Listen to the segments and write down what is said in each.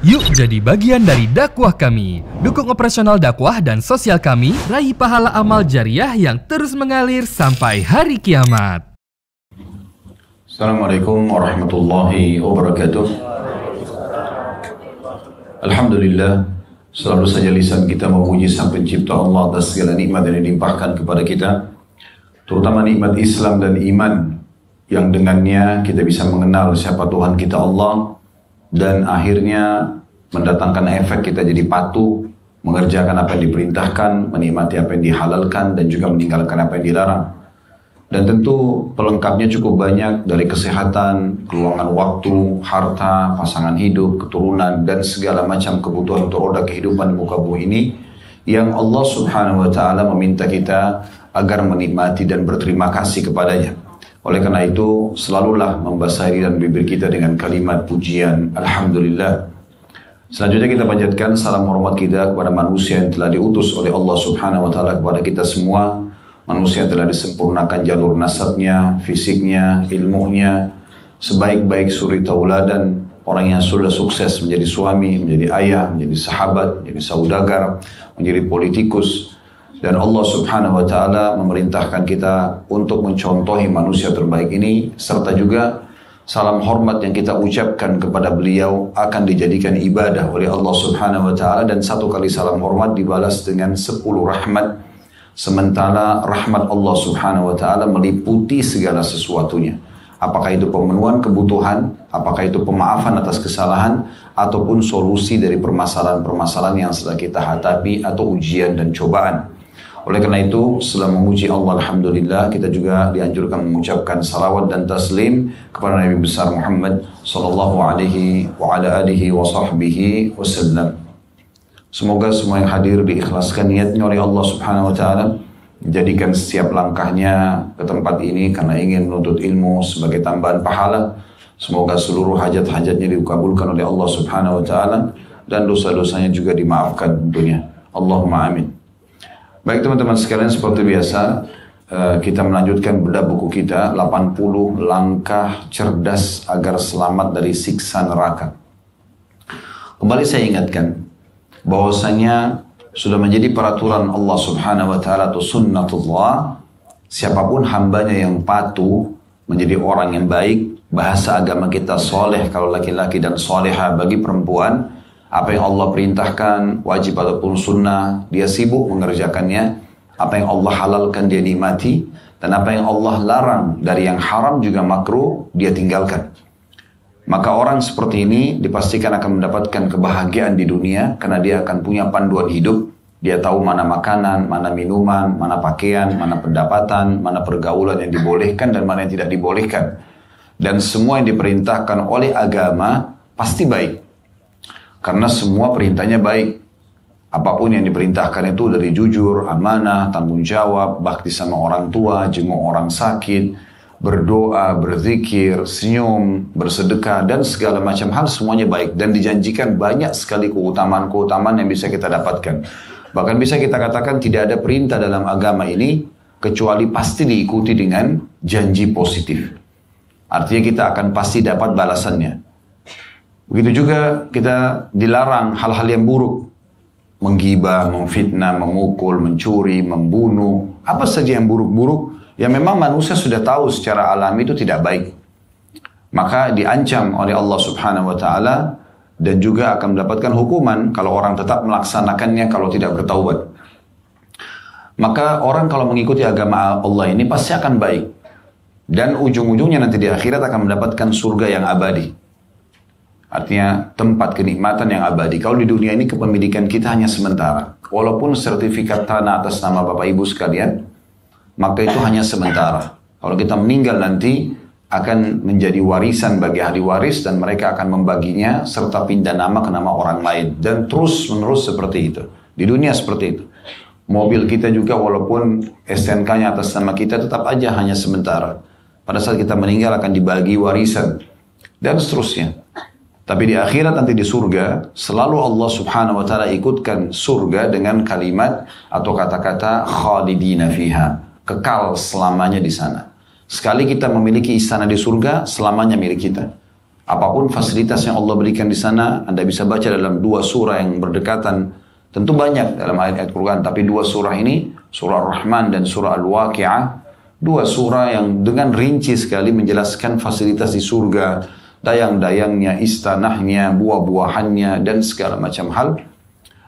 Yuk jadi bagian dari dakwah kami. Dukung operasional dakwah dan sosial kami, raih pahala amal jariah yang terus mengalir sampai hari kiamat. Assalamualaikum warahmatullahi wabarakatuh. Alhamdulillah, selalu saja lisan kita memuji Sang Pencipta Allah atas segala nikmat yang dilimpahkan kepada kita, terutama nikmat Islam dan iman yang dengannya kita bisa mengenal siapa Tuhan kita Allah, dan akhirnya mendatangkan efek kita jadi patuh, mengerjakan apa yang diperintahkan, menikmati apa yang dihalalkan, dan juga meninggalkan apa yang dilarang. Dan tentu pelengkapnya cukup banyak, dari kesehatan, keluangan waktu, harta, pasangan hidup, keturunan, dan segala macam kebutuhan untuk roda kehidupan di muka bumi ini, yang Allah subhanahu wa ta'ala meminta kita agar menikmati dan berterima kasih kepadanya. Oleh karena itu, selalulah membasahi dan bibir kita dengan kalimat pujian Alhamdulillah. Selanjutnya kita panjatkan salam hormat kita kepada manusia yang telah diutus oleh Allah subhanahu wa ta'ala kepada kita semua. Manusia yang telah disempurnakan jalur nasabnya, fisiknya, ilmunya, sebaik-baik suri tauladan, orang yang sudah sukses menjadi suami, menjadi ayah, menjadi sahabat, menjadi saudagar, menjadi politikus. Dan Allah subhanahu wa ta'ala memerintahkan kita untuk mencontohi manusia terbaik ini, serta juga salam hormat yang kita ucapkan kepada beliau akan dijadikan ibadah oleh Allah subhanahu wa ta'ala, dan satu kali salam hormat dibalas dengan 10 rahmat, sementara rahmat Allah subhanahu wa ta'ala meliputi segala sesuatunya. Apakah itu pemenuhan kebutuhan, apakah itu pemaafan atas kesalahan, ataupun solusi dari permasalahan-permasalahan yang sedang kita hadapi atau ujian dan cobaan. Oleh karena itu, setelah memuji Allah Alhamdulillah, kita juga dianjurkan mengucapkan salawat dan taslim kepada Nabi besar Muhammad sallallahu alaihi wa ala alihi wa sahbihi wasallam. Semoga semua yang hadir diikhlaskan niatnya oleh Allah subhanahu wa ta'ala, menjadikan setiap langkahnya ke tempat ini karena ingin menuntut ilmu sebagai tambahan pahala. Semoga seluruh hajat-hajatnya dikabulkan oleh Allah subhanahu wa ta'ala, dan dosa-dosanya juga dimaafkan tentunya. Allahumma amin. Baik teman-teman sekalian, seperti biasa kita melanjutkan bedah buku kita 80 langkah cerdas agar selamat dari siksa neraka. Kembali saya ingatkan bahwasanya sudah menjadi peraturan Allah subhanahu wa ta'ala atau sunnatullah, siapapun hambanya yang patuh menjadi orang yang baik, bahasa agama kita soleh kalau laki-laki dan soleha bagi perempuan. Apa yang Allah perintahkan, wajib ataupun sunnah, dia sibuk mengerjakannya. Apa yang Allah halalkan, dia nikmati. Dan apa yang Allah larang dari yang haram juga makruh, dia tinggalkan. Maka orang seperti ini dipastikan akan mendapatkan kebahagiaan di dunia, karena dia akan punya panduan hidup. Dia tahu mana makanan, mana minuman, mana pakaian, mana pendapatan, mana pergaulan yang dibolehkan dan mana yang tidak dibolehkan. Dan semua yang diperintahkan oleh agama pasti baik. Karena semua perintahnya baik. Apapun yang diperintahkan itu dari jujur, amanah, tanggung jawab, bakti sama orang tua, jenguk orang sakit, berdoa, berzikir, senyum, bersedekah, dan segala macam hal, semuanya baik. Dan dijanjikan banyak sekali keutamaan-keutamaan yang bisa kita dapatkan. Bahkan bisa kita katakan tidak ada perintah dalam agama ini kecuali pasti diikuti dengan janji positif. Artinya kita akan pasti dapat balasannya. Begitu juga kita dilarang hal-hal yang buruk. Menggibah, memfitnah, memukul, mencuri, membunuh. Apa saja yang buruk-buruk yang memang manusia sudah tahu secara alami itu tidak baik. Maka diancam oleh Allah subhanahu wa ta'ala, dan juga akan mendapatkan hukuman kalau orang tetap melaksanakannya kalau tidak bertaubat. Maka orang kalau mengikuti agama Allah ini pasti akan baik. Dan ujung-ujungnya nanti di akhirat akan mendapatkan surga yang abadi. Artinya tempat kenikmatan yang abadi. Kalau di dunia ini kepemilikan kita hanya sementara. Walaupun sertifikat tanah atas nama Bapak Ibu sekalian, maka itu hanya sementara. Kalau kita meninggal nanti akan menjadi warisan bagi ahli waris, dan mereka akan membaginya serta pindah nama ke nama orang lain. Dan terus menerus seperti itu. Di dunia seperti itu. Mobil kita juga walaupun STNK-nya atas nama kita tetap aja hanya sementara. Pada saat kita meninggal akan dibagi warisan. Dan seterusnya. Tapi di akhirat nanti di surga, selalu Allah subhanahu wa ta'ala ikutkan surga dengan kalimat atau kata-kata khalidina fiha. Kekal selamanya di sana. Sekali kita memiliki istana di surga, selamanya milik kita. Apapun fasilitas yang Allah berikan di sana, Anda bisa baca dalam 2 surah yang berdekatan. Tentu banyak dalam ayat-ayat Quran, tapi 2 surah ini, surah Ar-Rahman dan surah Al-Waqi'ah, 2 surah yang dengan rinci sekali menjelaskan fasilitas di surga, dayang-dayangnya, istanahnya, buah-buahannya, dan segala macam hal.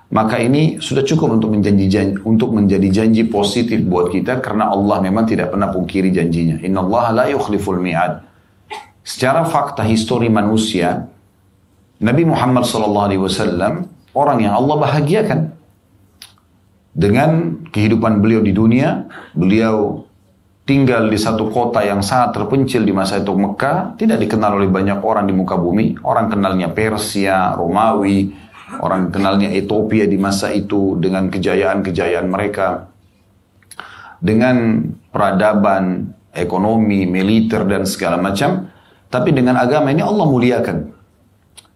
Maka ini sudah cukup untuk menjadi janji positif buat kita, karena Allah memang tidak pernah pungkiri janjinya. Inna Allah la yukhliful mi'ad. Secara fakta histori manusia, Nabi Muhammad SAW orang yang Allah bahagiakan dengan kehidupan beliau di dunia. Beliau tinggal di satu kota yang sangat terpencil di masa itu, Mekah, tidak dikenal oleh banyak orang di muka bumi. Orang kenalnya Persia, Romawi, orang kenalnya Ethiopia di masa itu dengan kejayaan-kejayaan mereka, dengan peradaban, ekonomi, militer dan segala macam. Tapi dengan agama ini Allah muliakan.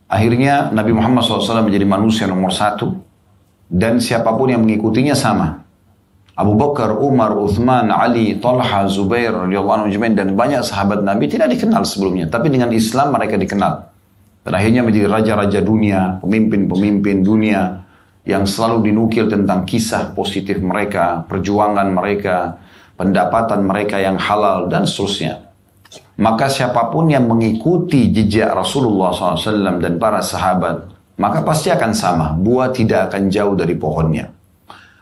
Akhirnya Nabi Muhammad SAW menjadi manusia nomor 1. Dan siapapun yang mengikutinya sama. Abu Bakar, Umar, Uthman, Ali, Talha, Zubair, radhiyallahu anhum, dan banyak sahabat Nabi tidak dikenal sebelumnya. Tapi dengan Islam mereka dikenal. Dan akhirnya menjadi raja-raja dunia, pemimpin-pemimpin dunia yang selalu dinukil tentang kisah positif mereka, perjuangan mereka, pendapatan mereka yang halal, dan seterusnya. Maka siapapun yang mengikuti jejak Rasulullah SAW dan para sahabat, maka pasti akan sama. Buah tidak akan jauh dari pohonnya.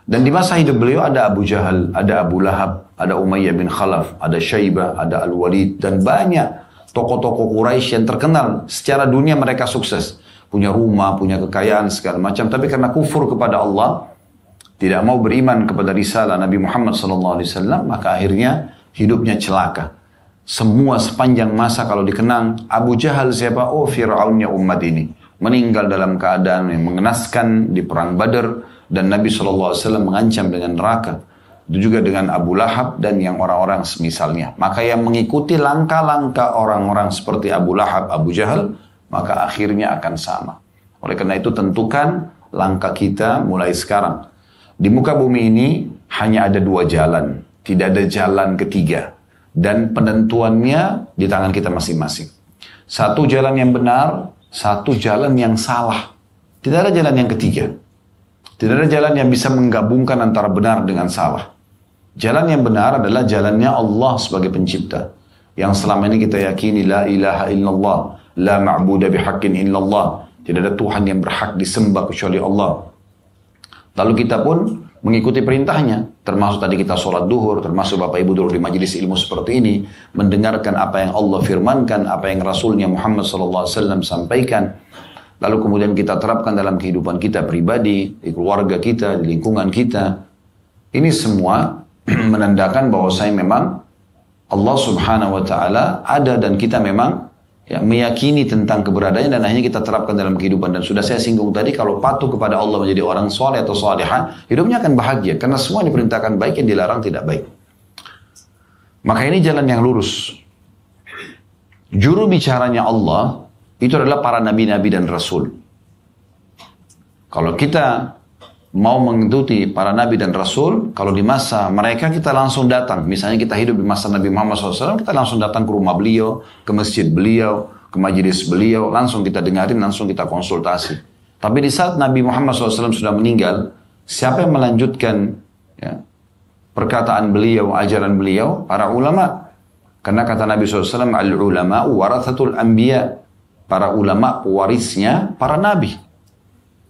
Dan di masa hidup beliau ada Abu Jahal, ada Abu Lahab, ada Umayyah bin Khalaf, ada Syaibah, ada Al-Walid, dan banyak tokoh-tokoh Quraisy yang terkenal. Secara dunia mereka sukses. Punya rumah, punya kekayaan, segala macam. Tapi karena kufur kepada Allah, tidak mau beriman kepada risalah Nabi Muhammad SAW, maka akhirnya hidupnya celaka. Semua sepanjang masa kalau dikenang, Abu Jahal siapa? Oh, Fir'aunnya umat ini. Meninggal dalam keadaan yang mengenaskan di perang Badar, dan Nabi SAW mengancam dengan neraka. Itu juga dengan Abu Lahab dan yang orang-orang semisalnya. Maka yang mengikuti langkah-langkah orang-orang seperti Abu Lahab, Abu Jahal, maka akhirnya akan sama. Oleh karena itu tentukan langkah kita mulai sekarang. Di muka bumi ini hanya ada 2 jalan. Tidak ada jalan ketiga. Dan penentuannya di tangan kita masing-masing. Satu jalan yang benar, satu jalan yang salah. Tidak ada jalan yang ketiga. Tidak ada jalan yang bisa menggabungkan antara benar dengan salah. Jalan yang benar adalah jalannya Allah sebagai pencipta. Yang selama ini kita yakini la ilaha illallah, la ma'buda bihaqqin illallah. Tidak ada Tuhan yang berhak disembah kecuali Allah. Lalu kita pun mengikuti perintahnya, termasuk tadi kita sholat duhur, termasuk Bapak Ibu dulu di majelis ilmu seperti ini, mendengarkan apa yang Allah firmankan, apa yang Rasulnya Muhammad SAW sampaikan, lalu kemudian kita terapkan dalam kehidupan kita pribadi, di keluarga kita, di lingkungan kita. Ini semua menandakan bahwa saya memang Allah Subhanahu Wa Taala ada dan kita memang meyakini tentang keberadaannya, dan akhirnya kita terapkan dalam kehidupan. Dan sudah saya singgung tadi, kalau patuh kepada Allah menjadi orang soleh atau solehah, hidupnya akan bahagia karena semua diperintahkan baik, yang dilarang tidak baik. Maka ini jalan yang lurus. Juru bicaranya Allah itu adalah para nabi-nabi dan rasul. Kalau kita mau mengikuti para nabi dan rasul, kalau di masa mereka kita langsung datang. Misalnya kita hidup di masa Nabi Muhammad SAW, kita langsung datang ke rumah beliau, ke masjid beliau, ke majelis beliau, langsung kita dengarin, langsung kita konsultasi. Tapi di saat Nabi Muhammad SAW sudah meninggal, siapa yang melanjutkan perkataan beliau, ajaran beliau? Para ulama. Karena kata Nabi SAW, al-ulama warathatul anbiya. Para ulama pewarisnya para nabi.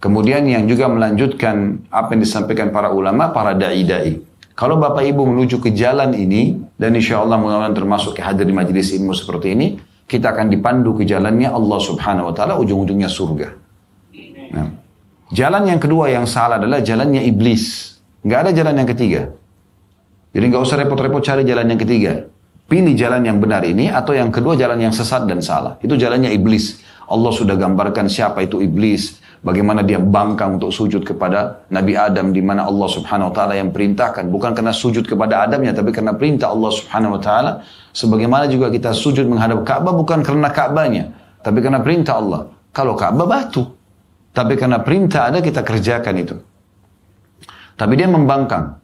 Kemudian yang juga melanjutkan apa yang disampaikan para ulama, para da'i-da'i. Kalau Bapak Ibu menuju ke jalan ini, dan insya Allah mudah-mudahan termasuk hadir di majelis ilmu seperti ini, kita akan dipandu ke jalannya Allah Subhanahu Wa Taala, ujung-ujungnya surga. Nah, jalan yang kedua yang salah adalah jalannya iblis. Nggak ada jalan yang ketiga. Jadi nggak usah repot-repot cari jalan yang ketiga. Pilih jalan yang benar ini, atau yang kedua jalan yang sesat dan salah. Itu jalannya iblis. Allah sudah gambarkan siapa itu iblis. Bagaimana dia bangkang untuk sujud kepada Nabi Adam, di mana Allah Subhanahu Wa Taala yang perintahkan, bukan karena sujud kepada Adamnya, tapi karena perintah Allah Subhanahu Wa Taala. Sebagaimana juga kita sujud menghadap Ka'bah bukan karena Ka'bahnya, tapi karena perintah Allah. Kalau Ka'bah batu, tapi karena perintah ada kita kerjakan itu. Tapi dia membangkang,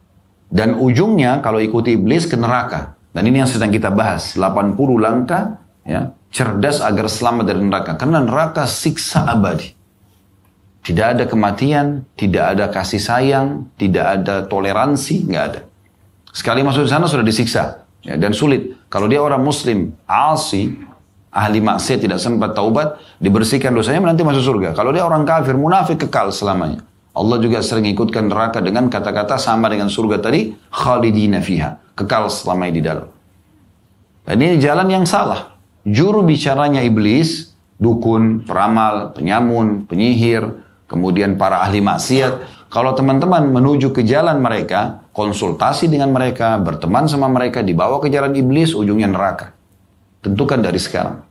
dan ujungnya kalau ikuti iblis ke neraka. Dan ini yang sedang kita bahas, 80 langkah, ya, cerdas agar selamat dari neraka. Karena neraka siksa abadi. Tidak ada kematian, tidak ada kasih sayang, tidak ada toleransi, nggak ada. Sekali masuk di sana sudah disiksa, ya, dan sulit. Kalau dia orang muslim, asi, ahli maksiat, tidak sempat taubat, dibersihkan dosanya, nanti masuk surga. Kalau dia orang kafir, munafik, kekal selamanya. Allah juga sering ikutkan neraka dengan kata-kata sama dengan surga tadi, khalidina fiha, kekal selamanya di dalam. Dan ini jalan yang salah. Juru bicaranya iblis, dukun, peramal, penyamun, penyihir, kemudian para ahli maksiat. Kalau teman-teman menuju ke jalan mereka, konsultasi dengan mereka, berteman sama mereka, dibawa ke jalan iblis, ujungnya neraka. Tentukan dari sekarang.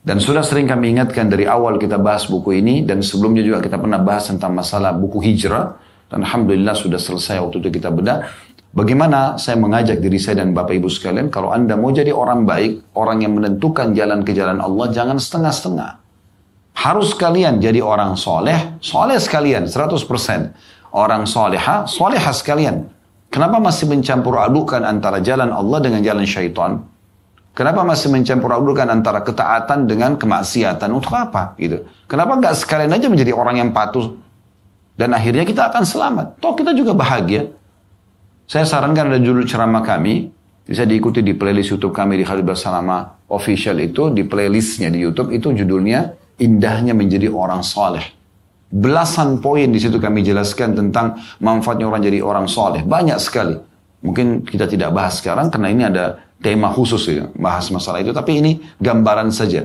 Dan sudah sering kami ingatkan dari awal kita bahas buku ini, dan sebelumnya juga kita pernah bahas tentang masalah buku hijrah, dan alhamdulillah sudah selesai waktu itu kita bedah. Bagaimana saya mengajak diri saya dan Bapak Ibu sekalian, kalau Anda mau jadi orang baik, orang yang menentukan jalan ke jalan Allah, jangan setengah-setengah. Harus kalian jadi orang soleh, soleh sekalian, 100%. Orang soleha, soleha sekalian. Kenapa masih mencampur adukan antara jalan Allah dengan jalan syaitan? Kenapa masih mencampur adukan antara ketaatan dengan kemaksiatan? Untuk apa? Gitu. Kenapa nggak sekalian aja menjadi orang yang patuh? Dan akhirnya kita akan selamat. Toh kita juga bahagia. Saya sarankan ada judul ceramah kami, bisa diikuti di playlist YouTube kami di Khalid Basalamah Official itu, di playlistnya di YouTube itu judulnya Indahnya Menjadi Orang Soleh. Belasan poin di situ kami jelaskan tentang manfaatnya orang jadi orang soleh. Banyak sekali. Mungkin kita tidak bahas sekarang karena ini ada tema khusus ya, bahas masalah itu. Tapi ini gambaran saja.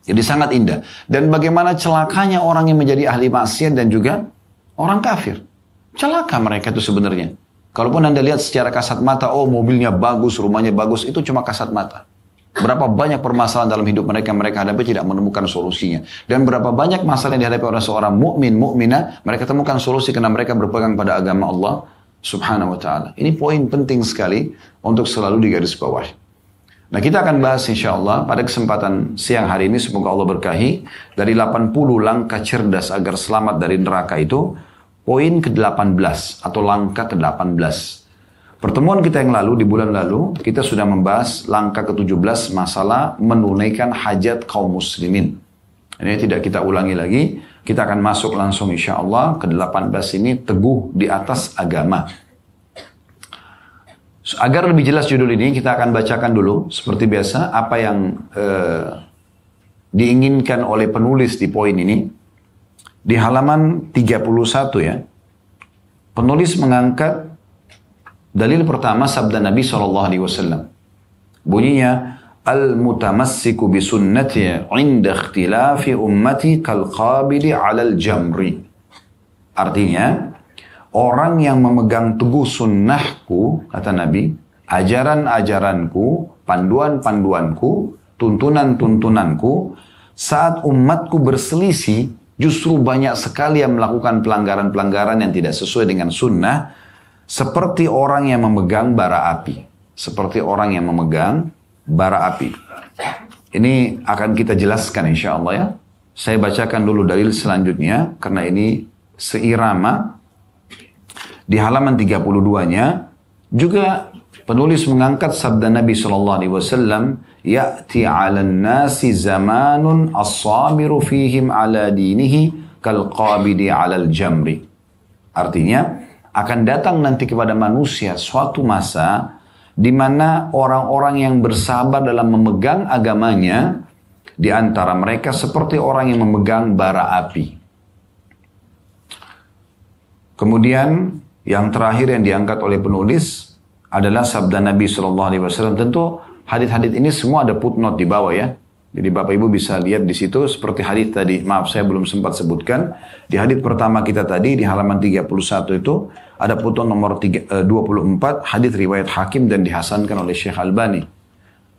Jadi sangat indah. Dan bagaimana celakanya orang yang menjadi ahli maksiat dan juga orang kafir. Celaka mereka itu sebenarnya. Kalaupun Anda lihat secara kasat mata, oh mobilnya bagus, rumahnya bagus, itu cuma kasat mata. Berapa banyak permasalahan dalam hidup mereka hadapi tidak menemukan solusinya. Dan berapa banyak masalah yang dihadapi oleh seorang mukmin, mukminah, mereka temukan solusi karena mereka berpegang pada agama Allah Subhanahu wa ta'ala. Ini poin penting sekali untuk selalu digarisbawahi. Nah, kita akan bahas insyaAllah pada kesempatan siang hari ini, semoga Allah berkahi, dari 80 langkah cerdas agar selamat dari neraka itu, poin ke-18 atau langkah ke-18. Pertemuan kita yang lalu, di bulan lalu, kita sudah membahas langkah ke-17 masalah menunaikan hajat kaum muslimin. Ini tidak kita ulangi lagi, kita akan masuk langsung insya Allah ke-18 ini, teguh di atas agama. Agar lebih jelas judul ini, kita akan bacakan dulu, seperti biasa, apa yang diinginkan oleh penulis di poin ini. Di halaman 31 ya, penulis mengangkat dalil pertama sabda Nabi SAW. Bunyinya, Al-mutamassiku bisunnati inda ikhtilafi ummati kalqabili alal jamri. Artinya, orang yang memegang teguh sunnahku, kata Nabi, ajaran-ajaranku, panduan-panduanku, tuntunan-tuntunanku, saat umatku berselisih, justru banyak sekali yang melakukan pelanggaran-pelanggaran yang tidak sesuai dengan sunnah, seperti orang yang memegang bara api. Seperti orang yang memegang bara api. Ini akan kita jelaskan insya Allah ya. Saya bacakan dulu dalil selanjutnya, karena ini seirama. Di halaman 32-nya, juga penulis mengangkat sabda Nabi SAW, Ya'ti 'alan nasi zamanun as-sabiru fihim ala dinihi kalqabidi 'alal jamri. Artinya, akan datang nanti kepada manusia suatu masa di mana orang-orang yang bersabar dalam memegang agamanya di antara mereka seperti orang yang memegang bara api. Kemudian yang terakhir yang diangkat oleh penulis adalah sabda Nabi SAW. Tentu hadits-hadits ini semua ada footnote di bawah ya. Jadi Bapak Ibu bisa lihat di situ seperti hadits tadi. Maaf saya belum sempat sebutkan. Di hadits pertama kita tadi di halaman 31 itu ada footnote nomor 24 hadits riwayat Hakim dan dihasankan oleh Syekh Albani.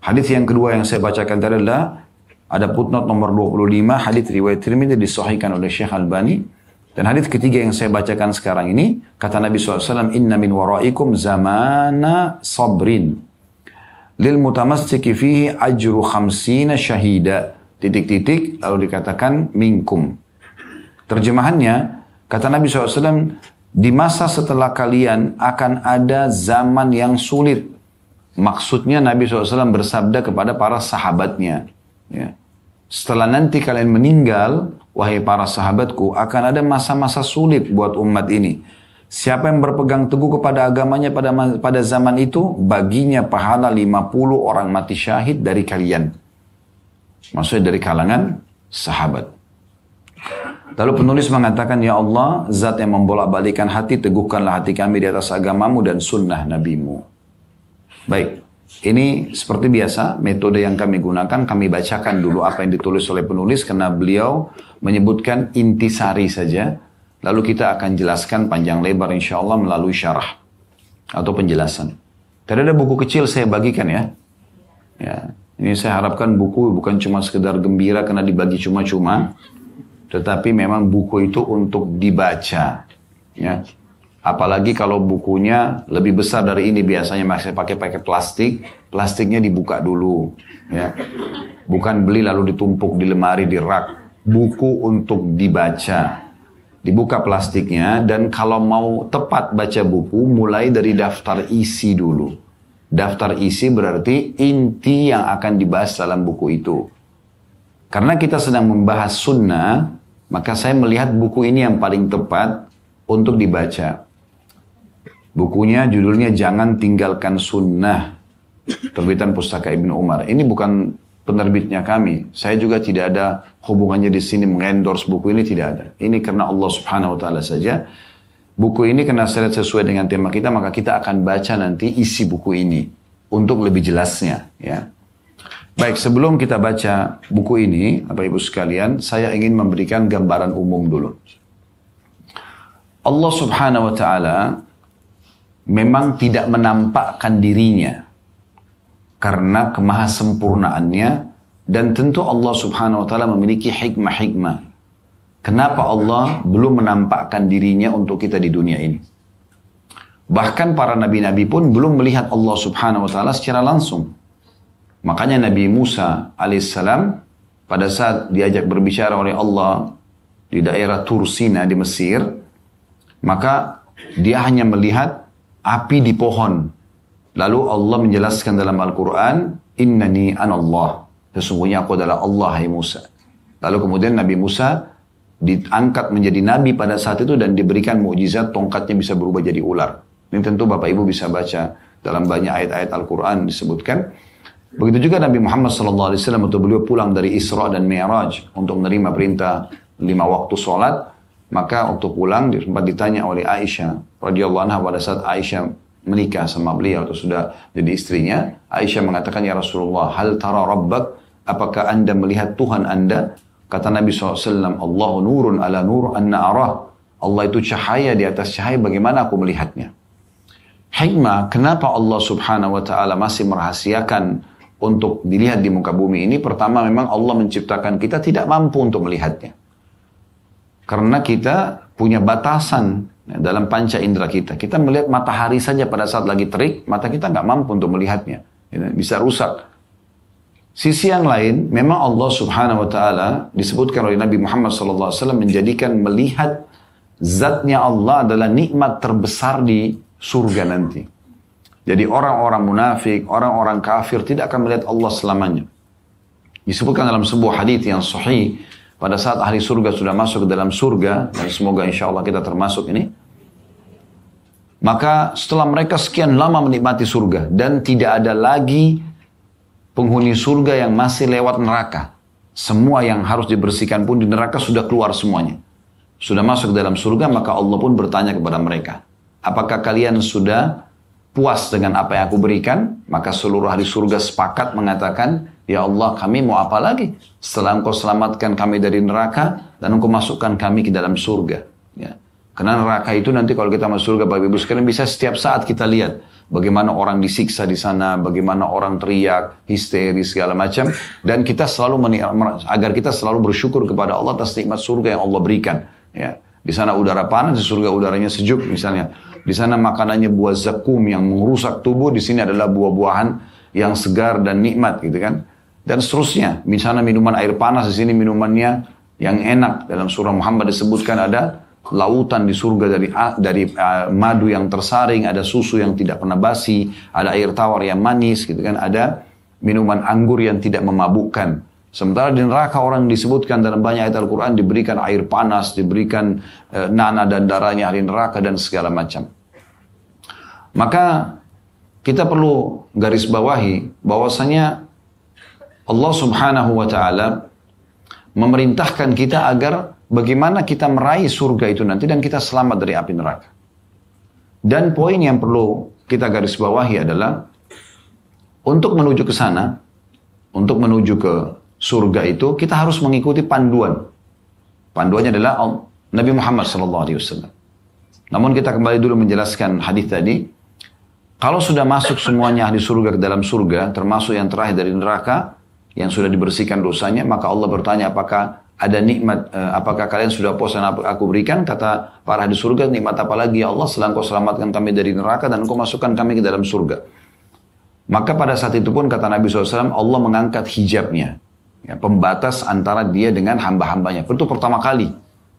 Hadits yang kedua yang saya bacakan tadi adalah ada footnote nomor 25 hadits riwayat Tirmidzi disahihkan oleh Syekh Albani. Dan hadits ketiga yang saya bacakan sekarang ini kata Nabi SAW, Inna min waraikum zamana sabrin. Lil mutamassiki fihi ajru khamsina syahida. Titik-titik lalu dikatakan minkum. Terjemahannya, kata Nabi SAW, di masa setelah kalian akan ada zaman yang sulit. Maksudnya Nabi SAW bersabda kepada para sahabatnya. Ya. Setelah nanti kalian meninggal, wahai para sahabatku, akan ada masa-masa sulit buat umat ini. Siapa yang berpegang teguh kepada agamanya pada zaman itu, baginya pahala 50 orang mati syahid dari kalian. Maksudnya dari kalangan sahabat. Lalu penulis mengatakan, ya Allah, zat yang membolak-balikan hati, teguhkanlah hati kami di atas agamamu dan sunnah nabimu. Baik. Ini seperti biasa, metode yang kami gunakan, kami bacakan dulu apa yang ditulis oleh penulis, karena beliau menyebutkan intisari saja, lalu kita akan jelaskan panjang lebar insya Allah melalui syarah atau penjelasan. Tadi ada buku kecil saya bagikan ya. Ini saya harapkan buku bukan cuma sekedar gembira karena dibagi cuma-cuma, tetapi memang buku itu untuk dibaca. Ya. Apalagi kalau bukunya lebih besar dari ini, biasanya masih pakai plastik, plastiknya dibuka dulu, ya. Bukan beli lalu ditumpuk di lemari, di rak. Buku untuk dibaca. Dibuka plastiknya, dan kalau mau tepat baca buku, mulai dari daftar isi dulu. Daftar isi berarti inti yang akan dibahas dalam buku itu. Karena kita sedang membahas sunnah, maka saya melihat buku ini yang paling tepat untuk dibaca. Bukunya judulnya Jangan Tinggalkan Sunnah, terbitan Pustaka Ibnu Umar. Ini bukan penerbitnya kami. Saya juga tidak ada hubungannya di sini mengendorse buku ini, tidak ada. Ini karena Allah Subhanahu wa taala saja. Buku ini karena saya lihat sesuai dengan tema kita, maka kita akan baca nanti isi buku ini untuk lebih jelasnya, ya. Baik, sebelum kita baca buku ini, Bapak Ibu sekalian, saya ingin memberikan gambaran umum dulu. Allah Subhanahu wa taala memang tidak menampakkan dirinya karena kemahasempurnaannya, dan tentu Allah Subhanahu wa taala memiliki hikmah-hikmah. Kenapa Allah belum menampakkan dirinya untuk kita di dunia ini? Bahkan para nabi-nabi pun belum melihat Allah Subhanahu wa taala secara langsung. Makanya Nabi Musa alaihissalam pada saat diajak berbicara oleh Allah di daerah Tursina di Mesir, maka dia hanya melihat api di pohon. Lalu Allah menjelaskan dalam Al-Quran, Innani anallah. Sesungguhnya aku adalah Allah, hai Musa. Lalu kemudian Nabi Musa diangkat menjadi nabi pada saat itu dan diberikan mukjizat, tongkatnya bisa berubah jadi ular. Ini tentu Bapak Ibu bisa baca dalam banyak ayat-ayat Al-Quran disebutkan. Begitu juga Nabi Muhammad SAW waktu beliau pulang dari Isra dan Mi'raj untuk menerima perintah 5 waktu sholat. Maka waktu pulang sempat ditanya oleh Aisyah radhiyallahu anha pada saat Aisyah menikah sama beliau atau sudah jadi istrinya. Aisyah mengatakan, ya Rasulullah, hal tara rabbak, apakah anda melihat Tuhan anda? Kata Nabi SAW, Allahu nurun ala nur anna arah. Allah itu cahaya di atas cahaya, bagaimana aku melihatnya? Hikmah kenapa Allah Subhanahu wa taala masih merahasiakan untuk dilihat di muka bumi ini? Pertama, memang Allah menciptakan kita tidak mampu untuk melihatnya. Karena kita punya batasan dalam panca indera kita. Kita melihat matahari saja pada saat lagi terik, mata kita nggak mampu untuk melihatnya. Bisa rusak. Sisi yang lain, memang Allah Subhanahu wa taala disebutkan oleh Nabi Muhammad SAW menjadikan melihat zatnya Allah adalah nikmat terbesar di surga nanti. Jadi orang-orang munafik, orang-orang kafir tidak akan melihat Allah selamanya. Disebutkan dalam sebuah hadis yang sahih, pada saat ahli surga sudah masuk ke dalam surga, dan semoga insya Allah kita termasuk ini, maka setelah mereka sekian lama menikmati surga, dan tidak ada lagi penghuni surga yang masih lewat neraka. Semua yang harus dibersihkan pun di neraka sudah keluar semuanya. Sudah masuk ke dalam surga, maka Allah pun bertanya kepada mereka, apakah kalian sudah puas dengan apa yang aku berikan? Maka seluruh ahli surga sepakat mengatakan, ya Allah, kami mau apa lagi? Setelah engkau selamatkan kami dari neraka, dan engkau masukkan kami ke dalam surga. Ya. Karena neraka itu nanti kalau kita masuk surga, Bapak Ibu sekalian, bisa setiap saat kita lihat bagaimana orang disiksa di sana, bagaimana orang teriak, histeris, segala macam. Dan kita selalu agar kita selalu bersyukur kepada Allah atas nikmat surga yang Allah berikan. Ya. Di sana udara panas, di surga udaranya sejuk misalnya. Di sana makanannya buah zakum yang merusak tubuh, di sini adalah buah-buahan yang segar dan nikmat gitu kan. Dan seterusnya, misalnya minuman air panas, di sini minumannya yang enak. Dalam surah Muhammad disebutkan ada lautan di surga dari madu yang tersaring, ada susu yang tidak pernah basi, ada air tawar yang manis gitu kan, ada minuman anggur yang tidak memabukkan. Sementara di neraka orang disebutkan dalam banyak ayat Al-Quran diberikan air panas, diberikan nanah dan darahnya ahli neraka dan segala macam. Maka kita perlu garis bawahi bahwasanya Allah Subhanahu wa Ta'ala memerintahkan kita agar bagaimana kita meraih surga itu nanti dan kita selamat dari api neraka. Dan poin yang perlu kita garis bawahi adalah untuk menuju ke sana, untuk menuju ke surga itu kita harus mengikuti panduan. Panduannya adalah Nabi Muhammad SAW. Namun kita kembali dulu menjelaskan hadis tadi. Kalau sudah masuk semuanya ahli surga ke dalam surga, termasuk yang terakhir dari neraka, yang sudah dibersihkan dosanya, maka Allah bertanya apakah ada nikmat, apakah kalian sudah puas dan aku berikan? Kata para ahli surga, nikmat apa lagi ya Allah setelah engkau selamatkan kami dari neraka dan engkau masukkan kami ke dalam surga. Maka pada saat itu pun kata Nabi SAW, Allah mengangkat hijabnya. Ya, pembatas antara dia dengan hamba-hambanya. Itu pertama kali.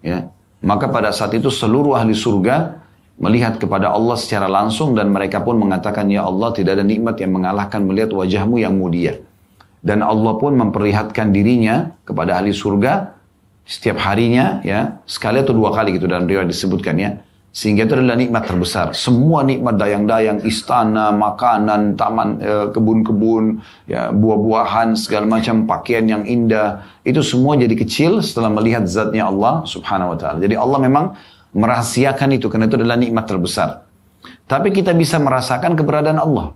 Ya. Maka pada saat itu seluruh ahli surga melihat kepada Allah secara langsung dan mereka pun mengatakan, ya Allah tidak ada nikmat yang mengalahkan melihat wajahmu yang mulia. Dan Allah pun memperlihatkan dirinya kepada ahli surga setiap harinya, ya sekali atau dua kali gitu dalam riwayat disebutkan ya. Sehingga itu adalah nikmat terbesar. Semua nikmat dayang-dayang, istana, makanan, taman, kebun-kebun, ya, buah-buahan, segala macam pakaian yang indah. Itu semua jadi kecil setelah melihat zatnya Allah Subhanahu wa Ta'ala. Jadi Allah memang merahasiakan itu karena itu adalah nikmat terbesar. Tapi kita bisa merasakan keberadaan Allah.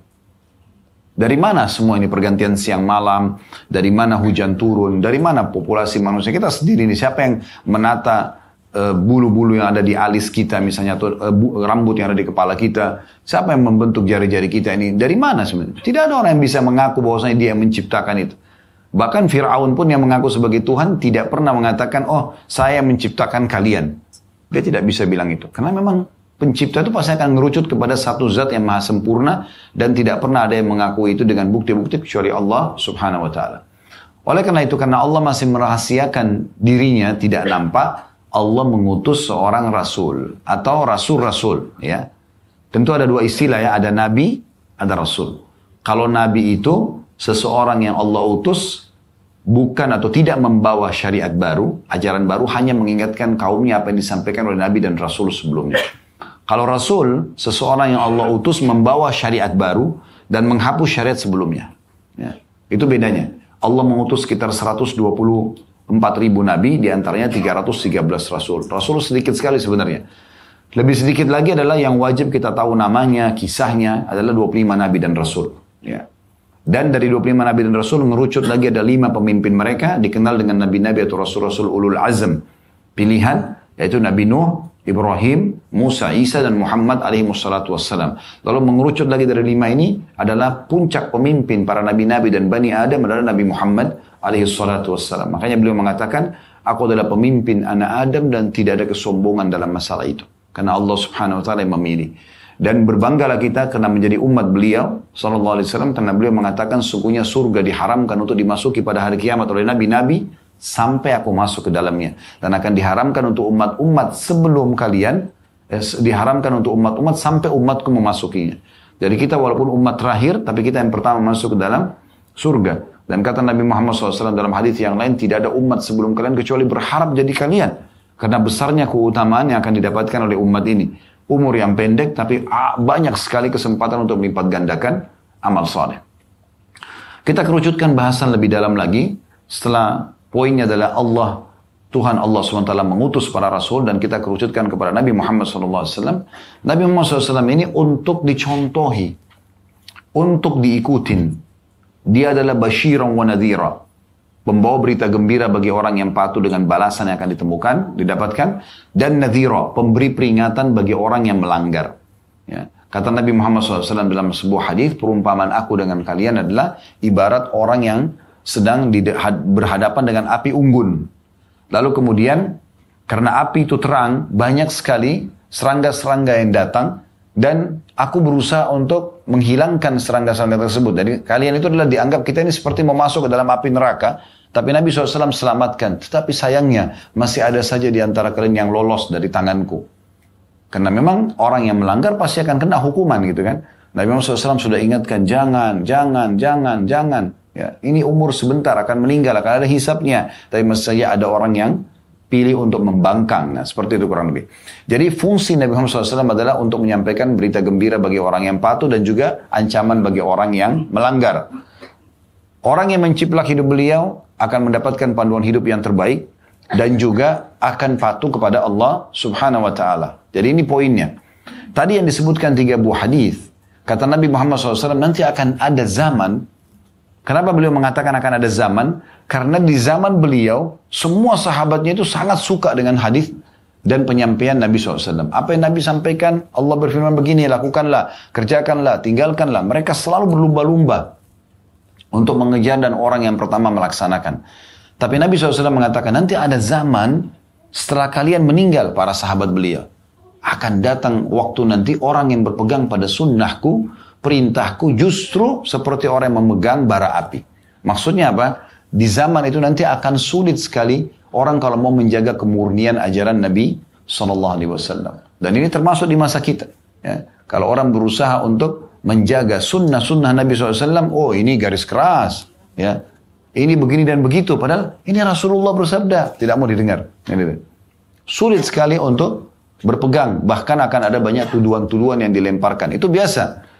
Dari mana semua ini pergantian siang malam? Dari mana hujan turun? Dari mana populasi manusia? Kita sendiri ini siapa yang menata bulu-bulu yang ada di alis kita misalnya, atau rambut yang ada di kepala kita? Siapa yang membentuk jari-jari kita ini? Dari mana sebenarnya? Tidak ada orang yang bisa mengaku bahwasanya dia yang menciptakan itu. Bahkan Fir'aun pun yang mengaku sebagai Tuhan tidak pernah mengatakan, oh saya menciptakan kalian. Dia tidak bisa bilang itu. Karena memang pencipta itu pasti akan mengerucut kepada satu zat yang maha sempurna dan tidak pernah ada yang mengakui itu dengan bukti-bukti kecuali Allah Subhanahu wa Ta'ala. Oleh karena itu, karena Allah masih merahasiakan dirinya tidak nampak, Allah mengutus seorang rasul atau rasul-rasul, ya. Tentu ada dua istilah ya, ada nabi, ada rasul. Kalau nabi itu seseorang yang Allah utus bukan atau tidak membawa syariat baru, ajaran baru, hanya mengingatkan kaumnya apa yang disampaikan oleh nabi dan rasul sebelumnya. Kalau rasul, seseorang yang Allah utus membawa syariat baru dan menghapus syariat sebelumnya. Ya, itu bedanya. Allah mengutus sekitar 124.000 nabi, diantaranya 313 rasul. Rasul sedikit sekali sebenarnya. Lebih sedikit lagi adalah yang wajib kita tahu namanya, kisahnya adalah 25 nabi dan rasul. Ya. Dan dari 25 nabi dan rasul mengerucut lagi ada 5 pemimpin mereka, dikenal dengan nabi-nabi atau rasul-rasul ulul azm. Pilihan, yaitu Nabi Nuh, Ibrahim, Musa, Isa, dan Muhammad alaihi wassalatu wassalam. Lalu mengerucut lagi dari 5 ini adalah puncak pemimpin para nabi-nabi dan Bani Adam adalah Nabi Muhammad alaihi wassalatu wassalam. Makanya beliau mengatakan, aku adalah pemimpin anak Adam dan tidak ada kesombongan dalam masalah itu. Karena Allah Subhanahu wa Ta'ala yang memilih. Dan berbanggalah kita karena menjadi umat beliau sallallahu alaihi wasallam, karena beliau mengatakan sungguhnya surga diharamkan untuk dimasuki pada hari kiamat oleh nabi-nabi sampai aku masuk ke dalamnya, dan akan diharamkan untuk umat-umat sebelum kalian, diharamkan untuk umat-umat sampai umatku memasukinya. Jadi kita walaupun umat terakhir, tapi kita yang pertama masuk ke dalam surga. Dan kata Nabi Muhammad SAW dalam hadis yang lain, tidak ada umat sebelum kalian kecuali berharap jadi kalian, karena besarnya keutamaan yang akan didapatkan oleh umat ini. Umur yang pendek, tapi banyak sekali kesempatan untuk melipat gandakan amal saleh. Kita kerucutkan bahasan lebih dalam lagi. Setelah poinnya adalah Tuhan Allah SWT mengutus para rasul, dan kita kerucutkan kepada Nabi Muhammad SAW. Nabi Muhammad SAW ini untuk dicontohi, untuk diikutin. Dia adalah basyiran wa nadhira, pembawa berita gembira bagi orang yang patuh dengan balasan yang akan didapatkan, dan nadhira, pemberi peringatan bagi orang yang melanggar. Ya. Kata Nabi Muhammad SAW dalam sebuah hadis, perumpamaan aku dengan kalian adalah ibarat orang yang sedang berhadapan dengan api unggun. Lalu kemudian, karena api itu terang, banyak sekali serangga-serangga yang datang, dan aku berusaha untuk menghilangkan serangga-serangga tersebut. Jadi kalian itu adalah dianggap kita ini seperti mau masuk ke dalam api neraka, tapi Nabi SAW selamatkan. Tetapi sayangnya masih ada saja di antara kalian yang lolos dari tanganku. Karena memang orang yang melanggar pasti akan kena hukuman gitu kan. Nabi Muhammad SAW sudah ingatkan, jangan. Ya, ini umur sebentar akan meninggal, akan ada hisabnya. Tapi maksud saja ada orang yang pilih untuk membangkang. Nah, seperti itu kurang lebih. Jadi fungsi Nabi Muhammad SAW adalah untuk menyampaikan berita gembira bagi orang yang patuh dan juga ancaman bagi orang yang melanggar. Orang yang menciplak hidup beliau akan mendapatkan panduan hidup yang terbaik dan juga akan patuh kepada Allah Subhanahu wa taala. Jadi ini poinnya. Tadi yang disebutkan 3 buah hadis, kata Nabi Muhammad SAW nanti akan ada zaman. Kenapa beliau mengatakan akan ada zaman? Karena di zaman beliau, semua sahabatnya itu sangat suka dengan hadis dan penyampaian Nabi SAW. Apa yang Nabi sampaikan, Allah berfirman begini, lakukanlah, kerjakanlah, tinggalkanlah. Mereka selalu berlumba-lumba untuk mengejar dan orang yang pertama melaksanakan. Tapi Nabi SAW mengatakan, nanti ada zaman setelah kalian meninggal, para sahabat beliau. Akan datang waktu nanti orang yang berpegang pada sunnahku, perintahku justru seperti orang yang memegang bara api. Maksudnya apa? Di zaman itu nanti akan sulit sekali orang kalau mau menjaga kemurnian ajaran Nabi SAW. Dan ini termasuk di masa kita. Ya. Kalau orang berusaha untuk menjaga sunnah-sunnah Nabi SAW, oh ini garis keras. Ya. Ini begini dan begitu. Padahal ini Rasulullah bersabda. Tidak mau didengar. Sulit sekali untuk berpegang. Bahkan akan ada banyak tuduhan-tuduhan yang dilemparkan. Itu biasa.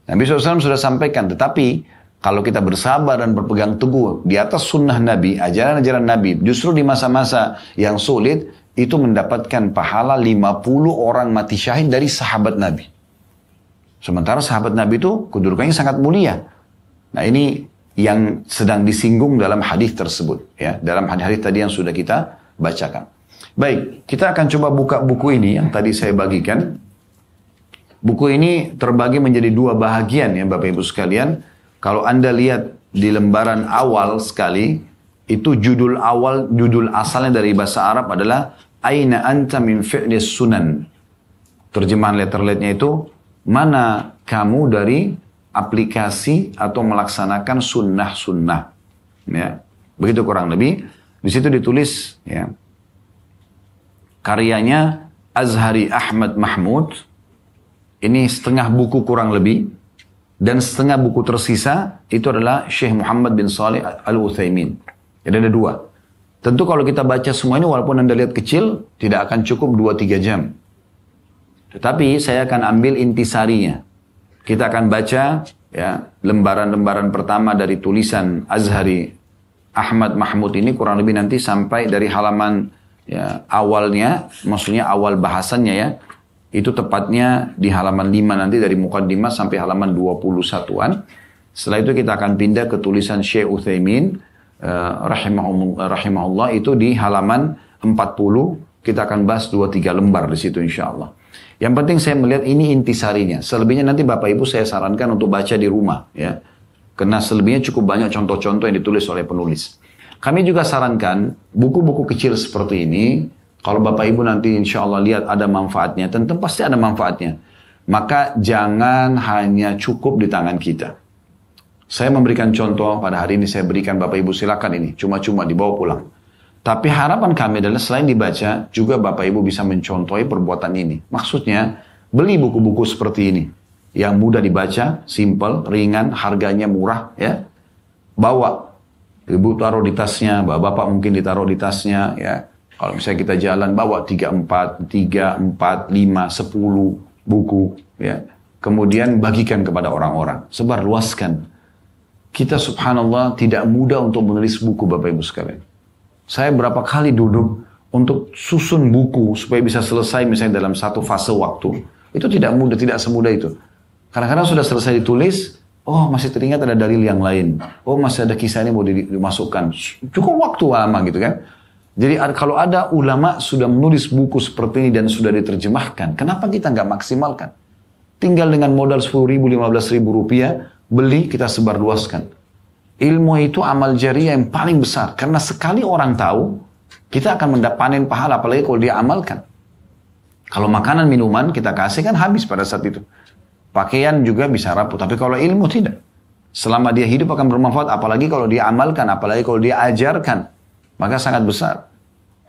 Nabi SAW sudah sampaikan, tetapi kalau kita bersabar dan berpegang teguh di atas sunnah Nabi, ajaran-ajaran Nabi, justru di masa-masa yang sulit, itu mendapatkan pahala 50 orang mati syahid dari sahabat Nabi. Sementara sahabat Nabi itu kedudukannya sangat mulia. Nah ini yang sedang disinggung dalam hadis tersebut. Ya, dalam hadis tadi yang sudah kita bacakan. Baik, kita akan coba buka buku ini yang tadi saya bagikan. Buku ini terbagi menjadi 2 bahagian ya Bapak Ibu sekalian. Kalau Anda lihat di lembaran awal sekali, itu judul asalnya dari bahasa Arab adalah Aina anta min fi'lis sunan. Terjemahan letter-letternya itu, mana kamu dari aplikasi atau melaksanakan sunnah-sunnah. Ya, begitu kurang lebih. Di situ ditulis ya, karyanya Azhari Ahmad Mahmud. Ini setengah buku kurang lebih. Dan setengah buku tersisa itu adalah Syekh Muhammad bin Salih Al-Utsaimin. Jadi ada 2. Tentu kalau kita baca semua ini walaupun Anda lihat kecil, tidak akan cukup 2-3 jam. Tetapi saya akan ambil intisarinya. Kita akan baca ya lembaran-lembaran pertama dari tulisan Azhari Ahmad Mahmud ini kurang lebih nanti sampai dari halaman ya, awalnya, maksudnya awal bahasannya ya. Itu tepatnya di halaman 5 nanti dari Muqaddimah sampai halaman 21-an. Setelah itu kita akan pindah ke tulisan Syekh Utsaimin rahimahullah itu di halaman 40. Kita akan bahas 2-3 lembar di situ insyaallah. Yang penting saya melihat ini intisarinya. Selebihnya nanti Bapak Ibu saya sarankan untuk baca di rumah ya. Karena selebihnya cukup banyak contoh-contoh yang ditulis oleh penulis. Kami juga sarankan buku-buku kecil seperti ini. Kalau Bapak Ibu nanti insya Allah lihat ada manfaatnya, tentu pasti ada manfaatnya. Maka jangan hanya cukup di tangan kita. Saya memberikan contoh pada hari ini, saya berikan Bapak Ibu silakan ini, cuma-cuma dibawa pulang. Tapi harapan kami adalah selain dibaca, juga Bapak Ibu bisa mencontohi perbuatan ini. Maksudnya, beli buku-buku seperti ini. Yang mudah dibaca, simple, ringan, harganya murah. Ya, bawa. Ibu taruh di tasnya, Bapak mungkin ditaruh di tasnya, ya. Kalau misalnya kita jalan bawa 3, 4, 5, 10 buku. Ya. Kemudian bagikan kepada orang-orang. Sebar luaskan. Kita subhanallah tidak mudah untuk menulis buku Bapak Ibu sekalian. Saya berapa kali duduk untuk susun buku supaya bisa selesai misalnya dalam satu fase waktu. Itu tidak mudah, tidak semudah itu. Kadang-kadang sudah selesai ditulis, oh masih teringat ada dalil yang lain. Oh masih ada kisah ini mau dimasukkan. Cukup waktu lama gitu kan. Jadi kalau ada ulama sudah menulis buku seperti ini dan sudah diterjemahkan, kenapa kita nggak maksimalkan? Tinggal dengan modal 10 ribu, 15 ribu rupiah, beli kita sebarluaskan. Ilmu itu amal jariah yang paling besar. Karena sekali orang tahu, kita akan panen pahala, apalagi kalau dia amalkan. Kalau makanan, minuman kita kasih kan habis pada saat itu. Pakaian juga bisa rapuh, tapi kalau ilmu tidak. Selama dia hidup akan bermanfaat, apalagi kalau dia amalkan, apalagi kalau dia ajarkan. Maka sangat besar.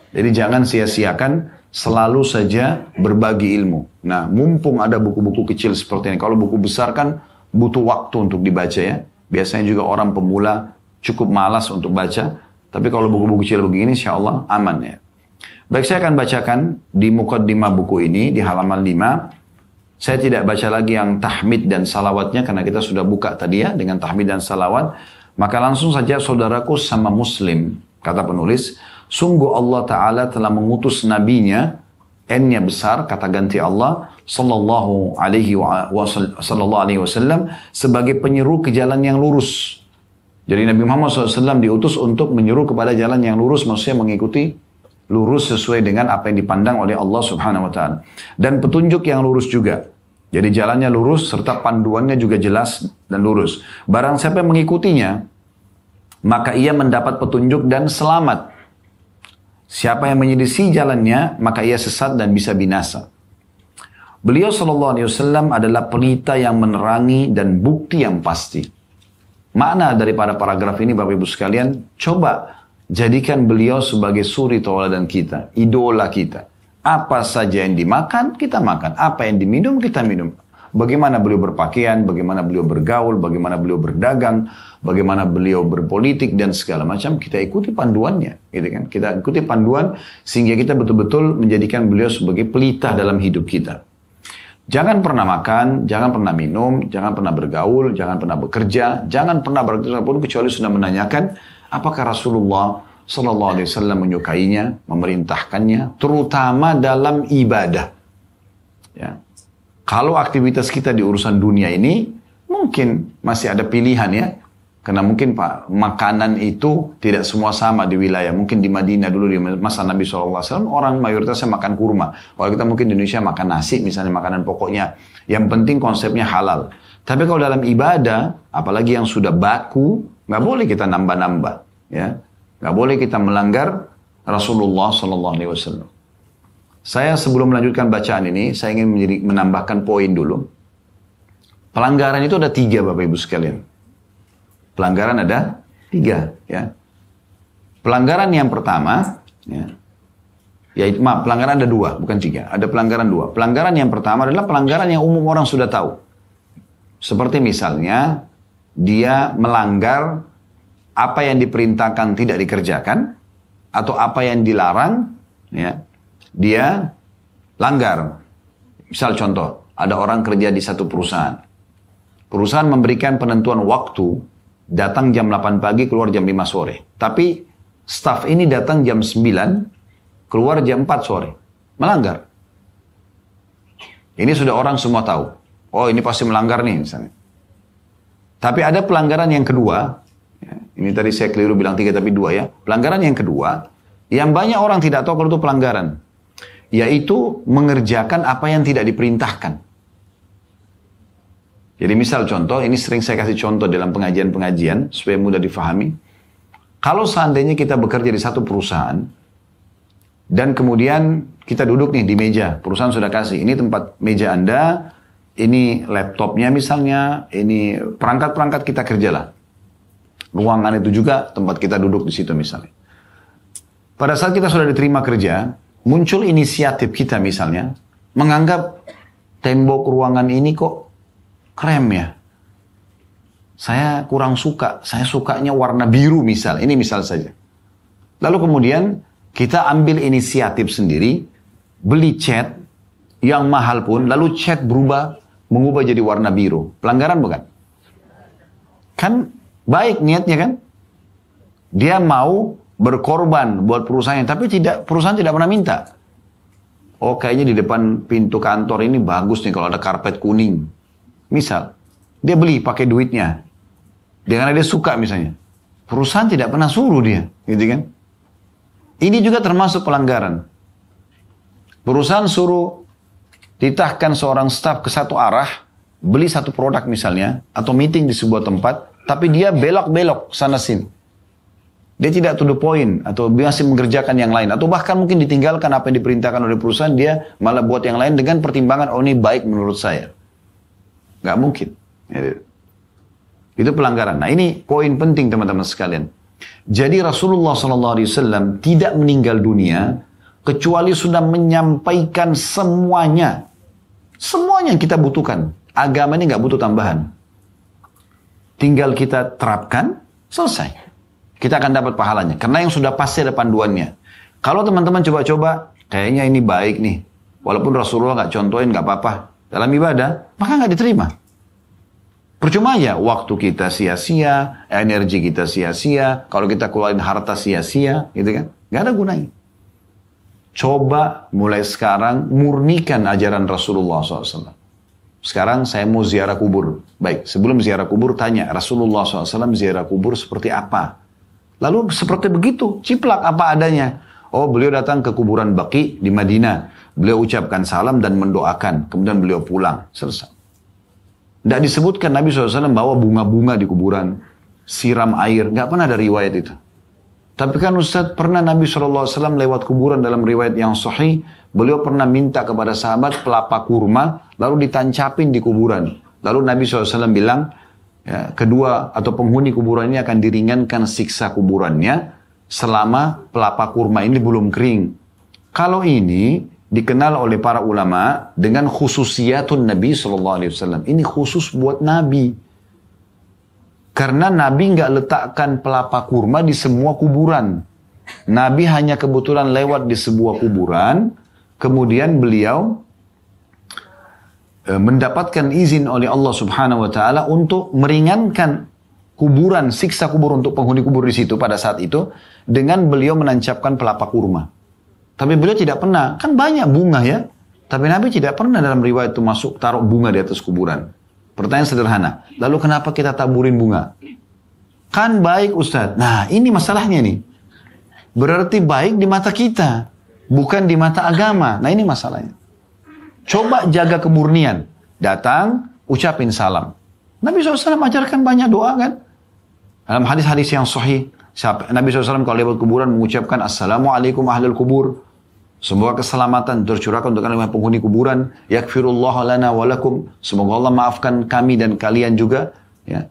Jadi jangan sia-siakan, selalu saja berbagi ilmu. Nah, mumpung ada buku-buku kecil seperti ini. Kalau buku besar kan butuh waktu untuk dibaca ya. Biasanya juga orang pemula cukup malas untuk baca. Tapi kalau buku-buku kecil begini, insya Allah aman ya. Baik, saya akan bacakan di mukaddimah buku ini, di halaman 5. Saya tidak baca lagi yang tahmid dan salawatnya, karena kita sudah buka tadi ya, dengan tahmid dan salawat. Maka langsung saja, saudaraku sama muslim, kata penulis, sungguh Allah Ta'ala telah mengutus nabinya, N-nya besar, kata ganti Allah, sallallahu alaihi wasallam, sebagai penyeru ke jalan yang lurus. Jadi Nabi Muhammad SAW diutus untuk menyeru kepada jalan yang lurus, maksudnya mengikuti lurus sesuai dengan apa yang dipandang oleh Allah Subhanahu wa Ta'ala. Dan petunjuk yang lurus juga. Jadi jalannya lurus serta panduannya juga jelas dan lurus. Barang siapa yang mengikutinya, maka ia mendapat petunjuk dan selamat. Siapa yang menyelisih jalannya, maka ia sesat dan bisa binasa. Beliau SAW adalah pelita yang menerangi dan bukti yang pasti. Makna daripada paragraf ini Bapak Ibu sekalian, coba jadikan beliau sebagai suri tauladan kita, idola kita. Apa saja yang dimakan, kita makan. Apa yang diminum, kita minum. Bagaimana beliau berpakaian, bagaimana beliau bergaul, bagaimana beliau berdagang, bagaimana beliau berpolitik dan segala macam, kita ikuti panduannya, gitu kan? Kita ikuti panduan sehingga kita betul-betul menjadikan beliau sebagai pelita dalam hidup kita. Jangan pernah makan, jangan pernah minum, jangan pernah bergaul, jangan pernah bekerja, jangan pernah beraktivitas apapun kecuali sudah menanyakan apakah Rasulullah Sallallahu Alaihi Wasallam menyukainya, memerintahkannya, terutama dalam ibadah. Ya. Kalau aktivitas kita di urusan dunia ini, mungkin masih ada pilihan ya. Karena mungkin Pak, makanan itu tidak semua sama di wilayah. Mungkin di Madinah dulu, di masa Nabi SAW, orang mayoritasnya makan kurma. Kalau kita mungkin di Indonesia makan nasi, misalnya makanan pokoknya. Yang penting konsepnya halal. Tapi kalau dalam ibadah, apalagi yang sudah baku, nggak boleh kita nambah-nambah. Ya. Nggak boleh kita melanggar Rasulullah SAW. Saya sebelum melanjutkan bacaan ini, saya ingin menambahkan poin dulu. Pelanggaran itu ada 3 Bapak Ibu sekalian. Pelanggaran ada 3. Ya. Pelanggaran yang pertama, pelanggaran ada 2, bukan 3. Ada pelanggaran 2. Pelanggaran yang pertama adalah pelanggaran yang umum orang sudah tahu. Seperti misalnya, dia melanggar apa yang diperintahkan tidak dikerjakan, atau apa yang dilarang, ya, dia langgar. Misal contoh, ada orang kerja di satu perusahaan. Perusahaan memberikan penentuan waktu, datang jam 8 pagi, keluar jam 5 sore. Tapi staff ini datang jam 9, keluar jam 4 sore. Melanggar. Ini sudah orang semua tahu. Oh, ini pasti melanggar nih misalnya. Tapi ada pelanggaran yang kedua. Ya, ini tadi saya keliru bilang 3 tapi 2 ya. Pelanggaran yang kedua, yang banyak orang tidak tahu kalau itu pelanggaran. Yaitu mengerjakan apa yang tidak diperintahkan. Jadi misal contoh, ini sering saya kasih contoh dalam pengajian-pengajian supaya mudah difahami. Kalau seandainya kita bekerja di satu perusahaan dan kemudian kita duduk nih di meja, perusahaan sudah kasih, ini tempat meja Anda, ini laptopnya misalnya, ini perangkat-perangkat kita kerjalah. Ruangan itu juga tempat kita duduk di situ misalnya. Pada saat kita sudah diterima kerja, muncul inisiatif kita misalnya, menganggap tembok ruangan ini kok krem ya. Saya kurang suka. Saya sukanya warna biru misal. Ini misal saja. Lalu kemudian kita ambil inisiatif sendiri. Beli cat yang mahal pun. Lalu cat mengubah jadi warna biru. Pelanggaran bukan? Kan baik niatnya kan? Dia mau berkorban buat perusahaannya. Tapi perusahaan tidak pernah minta. Oh kayaknya di depan pintu kantor ini bagus nih kalau ada karpet kuning. Misal, dia beli pakai duitnya. Dengan dia suka misalnya. Perusahaan tidak pernah suruh dia. Gitu kan? Ini juga termasuk pelanggaran. Perusahaan suruh ditahkan seorang staf ke satu arah. Beli satu produk misalnya. Atau meeting di sebuah tempat. Tapi dia belok-belok sana sini. Dia tidak to the point. Atau masih mengerjakan yang lain. Atau bahkan mungkin ditinggalkan apa yang diperintahkan oleh perusahaan. Dia malah buat yang lain dengan pertimbangan. Oh ini baik menurut saya. Gak mungkin. Itu pelanggaran. Nah ini poin penting teman-teman sekalian. Jadi Rasulullah SAW tidak meninggal dunia kecuali sudah menyampaikan semuanya. Semuanya yang kita butuhkan. Agama ini gak butuh tambahan. Tinggal kita terapkan, selesai. kita akan dapat pahalanya. Karena yang sudah pasti ada panduannya. Kalau teman-teman coba-coba, kayaknya ini baik nih. Walaupun Rasulullah nggak contohin, nggak apa-apa. Dalam ibadah, maka nggak diterima. Percuma aja, waktu kita sia-sia, energi kita sia-sia, kalau kita keluarin harta sia-sia, gitu kan. Nggak ada gunanya. Coba mulai sekarang murnikan ajaran Rasulullah SAW. Sekarang saya mau ziarah kubur. Baik, sebelum ziarah kubur tanya, Rasulullah SAW ziarah kubur seperti apa? Lalu seperti begitu, ciplak apa adanya. Oh, beliau datang ke kuburan Baqi di Madinah. Beliau ucapkan salam dan mendoakan. Kemudian beliau pulang. Selesai. Tidak disebutkan Nabi SAW bawa bunga-bunga di kuburan. Siram air. Nggak pernah ada riwayat itu. Tapi kan Ustaz, pernah Nabi SAW lewat kuburan dalam riwayat yang sahih. Beliau pernah minta kepada sahabat pelapa kurma. Lalu ditancapin di kuburan. Lalu Nabi SAW bilang, ya, kedua atau penghuni kuburan ini akan diringankan siksa kuburannya selama pelapa kurma ini belum kering. Kalau ini dikenal oleh para ulama dengan khususiyatun Nabi SAW. Ini khusus buat Nabi. Karena Nabi nggak letakkan pelapa kurma di semua kuburan. Nabi hanya kebetulan lewat di sebuah kuburan, kemudian beliau mendapatkan izin oleh Allah Subhanahu wa taala untuk meringankan kuburan, siksa kubur untuk penghuni kubur di situ pada saat itu dengan beliau menancapkan pelapa kurma. Tapi beliau tidak pernah, kan banyak bunga ya, tapi Nabi tidak pernah dalam riwayat itu masuk taruh bunga di atas kuburan. Pertanyaan sederhana, lalu kenapa kita taburin bunga? Kan baik Ustaz. Nah, ini masalahnya nih. Berarti baik di mata kita, bukan di mata agama. Nah, ini masalahnya. Coba jaga kemurnian. Datang, ucapin salam. Nabi SAW ajarkan banyak doa kan? Dalam hadis-hadis yang sahih, Nabi SAW kalau lewat kuburan mengucapkan Assalamualaikum ahlul kubur. Semoga keselamatan tercurahkan untuk kalian penghuni kuburan. Yakfirullah lana walakum. Semoga Allah maafkan kami dan kalian juga. Ya.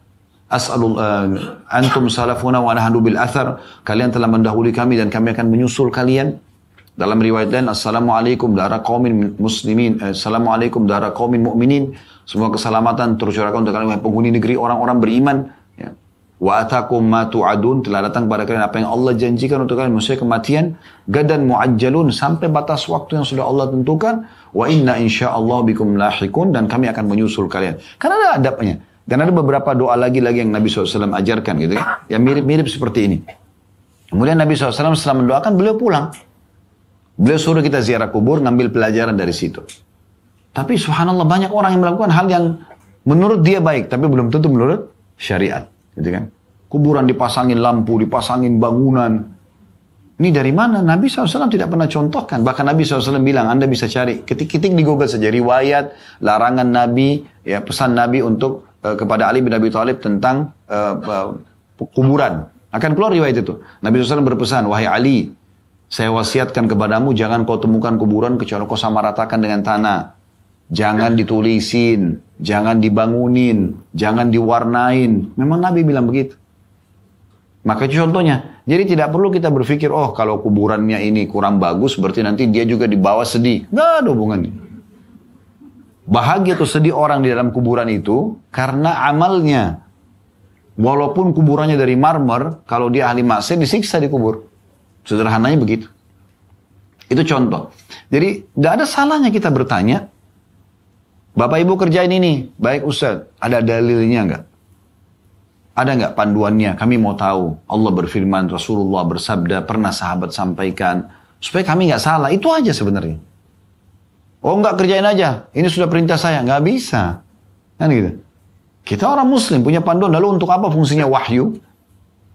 Antum salafuna wa nahnu bil athar. Kalian telah mendahului kami dan kami akan menyusul kalian. Dalam riwayat lain, Assalamualaikum dara qaumin muslimin. Assalamualaikum dara qaumin mu'minin. Semoga keselamatan tercurahkan untuk kalian penghuni negeri orang-orang beriman. Ya. Wa atakum ma tu'adun, telah datang pada kalian apa yang Allah janjikan untuk kalian, maksudnya kematian. Gadan mu'ajjalun, sampai batas waktu yang sudah Allah tentukan. Wa inna insyaallah bikum lahiqun, dan kami akan menyusul kalian. Karena ada adabnya. Dan ada beberapa doa lagi yang Nabi SAW ajarkan gitu kan, yang mirip-mirip seperti ini. Kemudian Nabi SAW setelah mendoakan, beliau pulang. Beliau suruh kita ziarah kubur, ngambil pelajaran dari situ. Tapi subhanallah banyak orang yang melakukan hal yang menurut dia baik, tapi belum tentu menurut syariat. Gitu kan? Kuburan dipasangin lampu, dipasangin bangunan. Ini dari mana? Nabi SAW tidak pernah contohkan. Bahkan Nabi SAW bilang, Anda bisa cari, ketik-ketik di Google saja, riwayat, larangan Nabi, ya pesan Nabi untuk kepada Ali bin Abi Thalib tentang kuburan. Akan keluar riwayat itu. Nabi SAW berpesan, wahai Ali, saya wasiatkan kepadamu, jangan kau temukan kuburan kecuali kau samaratakan dengan tanah. Jangan ditulisin, jangan dibangunin, jangan diwarnain. Memang Nabi bilang begitu. Maka itu contohnya. Jadi tidak perlu kita berpikir, oh kalau kuburannya ini kurang bagus, berarti nanti dia juga dibawa sedih. Nggak ada hubungannya. Bahagia atau sedih orang di dalam kuburan itu karena amalnya. Walaupun kuburannya dari marmer, kalau dia ahli maksiat disiksa di kubur. Sederhananya begitu. Itu contoh. Jadi tidak ada salahnya kita bertanya, Bapak Ibu kerjain ini, baik Ustaz, ada dalilnya enggak? Ada enggak panduannya? Kami mau tahu. Allah berfirman, Rasulullah bersabda, pernah sahabat sampaikan, supaya kami enggak salah. Itu aja sebenarnya. Oh enggak, kerjain aja. Ini sudah perintah saya. Enggak bisa. Kan gitu. Kita orang Muslim punya panduan. Lalu untuk apa fungsinya wahyu?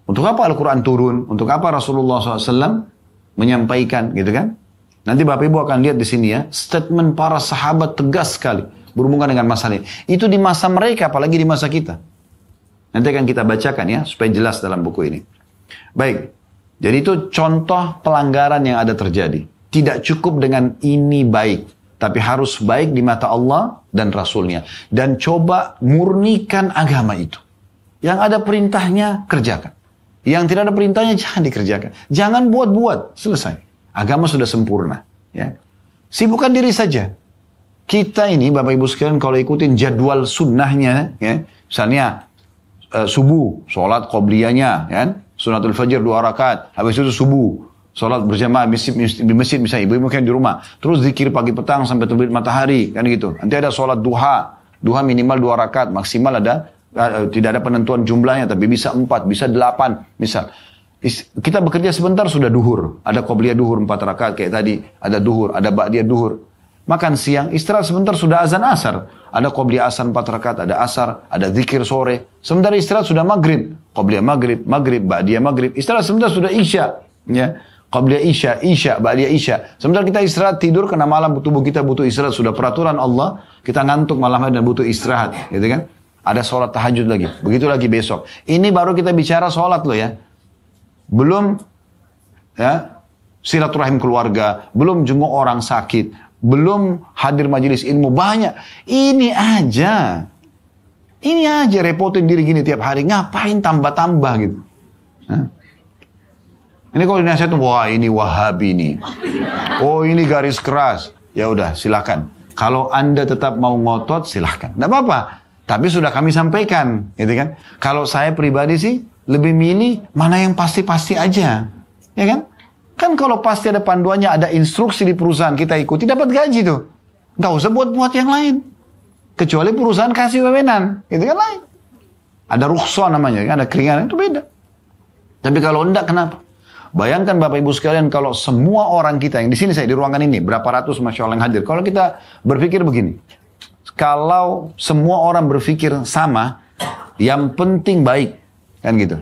Untuk apa Al-Quran turun? Untuk apa Rasulullah SAW menyampaikan, gitu kan? Nanti Bapak Ibu akan lihat di sini ya, statement para sahabat tegas sekali berhubungan dengan masalah ini. Itu di masa mereka, apalagi di masa kita. Nanti akan kita bacakan ya, supaya jelas dalam buku ini. Baik, jadi itu contoh pelanggaran yang ada terjadi. Tidak cukup dengan ini baik, tapi harus baik di mata Allah dan Rasulnya. Dan coba murnikan agama itu. Yang ada perintahnya, kerjakan. Yang tidak ada perintahnya, jangan dikerjakan. Jangan buat-buat, selesai. Agama sudah sempurna. Ya. Sibukkan diri saja. Kita ini, Bapak Ibu sekalian, kalau ikutin jadwal sunnahnya, ya, misalnya subuh, sholat qobliyahnya, ya, Sunatul Fajr 2 rakaat, habis itu subuh. Sholat berjamaah di masjid misalnya, ibu-ibu mungkin di rumah. Terus zikir pagi petang sampai terbit matahari, kan gitu. Nanti ada sholat duha. Duha minimal 2 rakaat, maksimal ada, tidak ada penentuan jumlahnya, tapi bisa 4, bisa 8, misal. Kita bekerja sebentar sudah duhur. Ada qobliyah duhur 4 rakaat kayak tadi. Ada duhur, ada ba'diyah duhur. Makan siang, istirahat sebentar sudah azan asar. Ada qobliyah asar 4 rakaat, ada asar, ada zikir sore. Sementara istirahat sudah maghrib. Qobliyah maghrib, ba'diyah maghrib. Istirahat sebentar sudah isya. Ya. Qabliyah isya, ba'diyah isya. Sebentar kita istirahat tidur karena malam tubuh kita butuh istirahat. Sudah peraturan Allah, kita ngantuk malamnya dan butuh istirahat. Gitu kan? Ada sholat tahajud lagi. Begitu lagi besok. Ini baru kita bicara sholat loh ya. Belum ya, silaturahim keluarga. Belum jenguk orang sakit. Belum hadir majelis ilmu. Banyak. Ini aja repotin diri gini tiap hari. Ngapain tambah-tambah gitu. Hah? Ini kalau dinasihatin, wah ini Wahabi nih. Oh ini garis keras. Ya udah silakan. Kalau Anda tetap mau ngotot silakan. Tidak apa-apa. Tapi sudah kami sampaikan, gitu kan? Kalau saya pribadi sih lebih milih mana yang pasti-pasti aja, ya kan? Kan kalau pasti ada panduannya, ada instruksi di perusahaan kita ikuti, dapat gaji tuh. Nggak usah buat-buat yang lain. Kecuali perusahaan kasih wewenang, gitu kan lain. Ada rukhsah namanya, kan? Ada keringanan itu beda. Tapi kalau enggak kenapa? Bayangkan Bapak Ibu sekalian kalau semua orang kita yang di sini saya di ruangan ini berapa ratus Masya Allah yang hadir. Kalau kita berpikir begini, kalau semua orang berpikir sama, yang penting baik, kan gitu.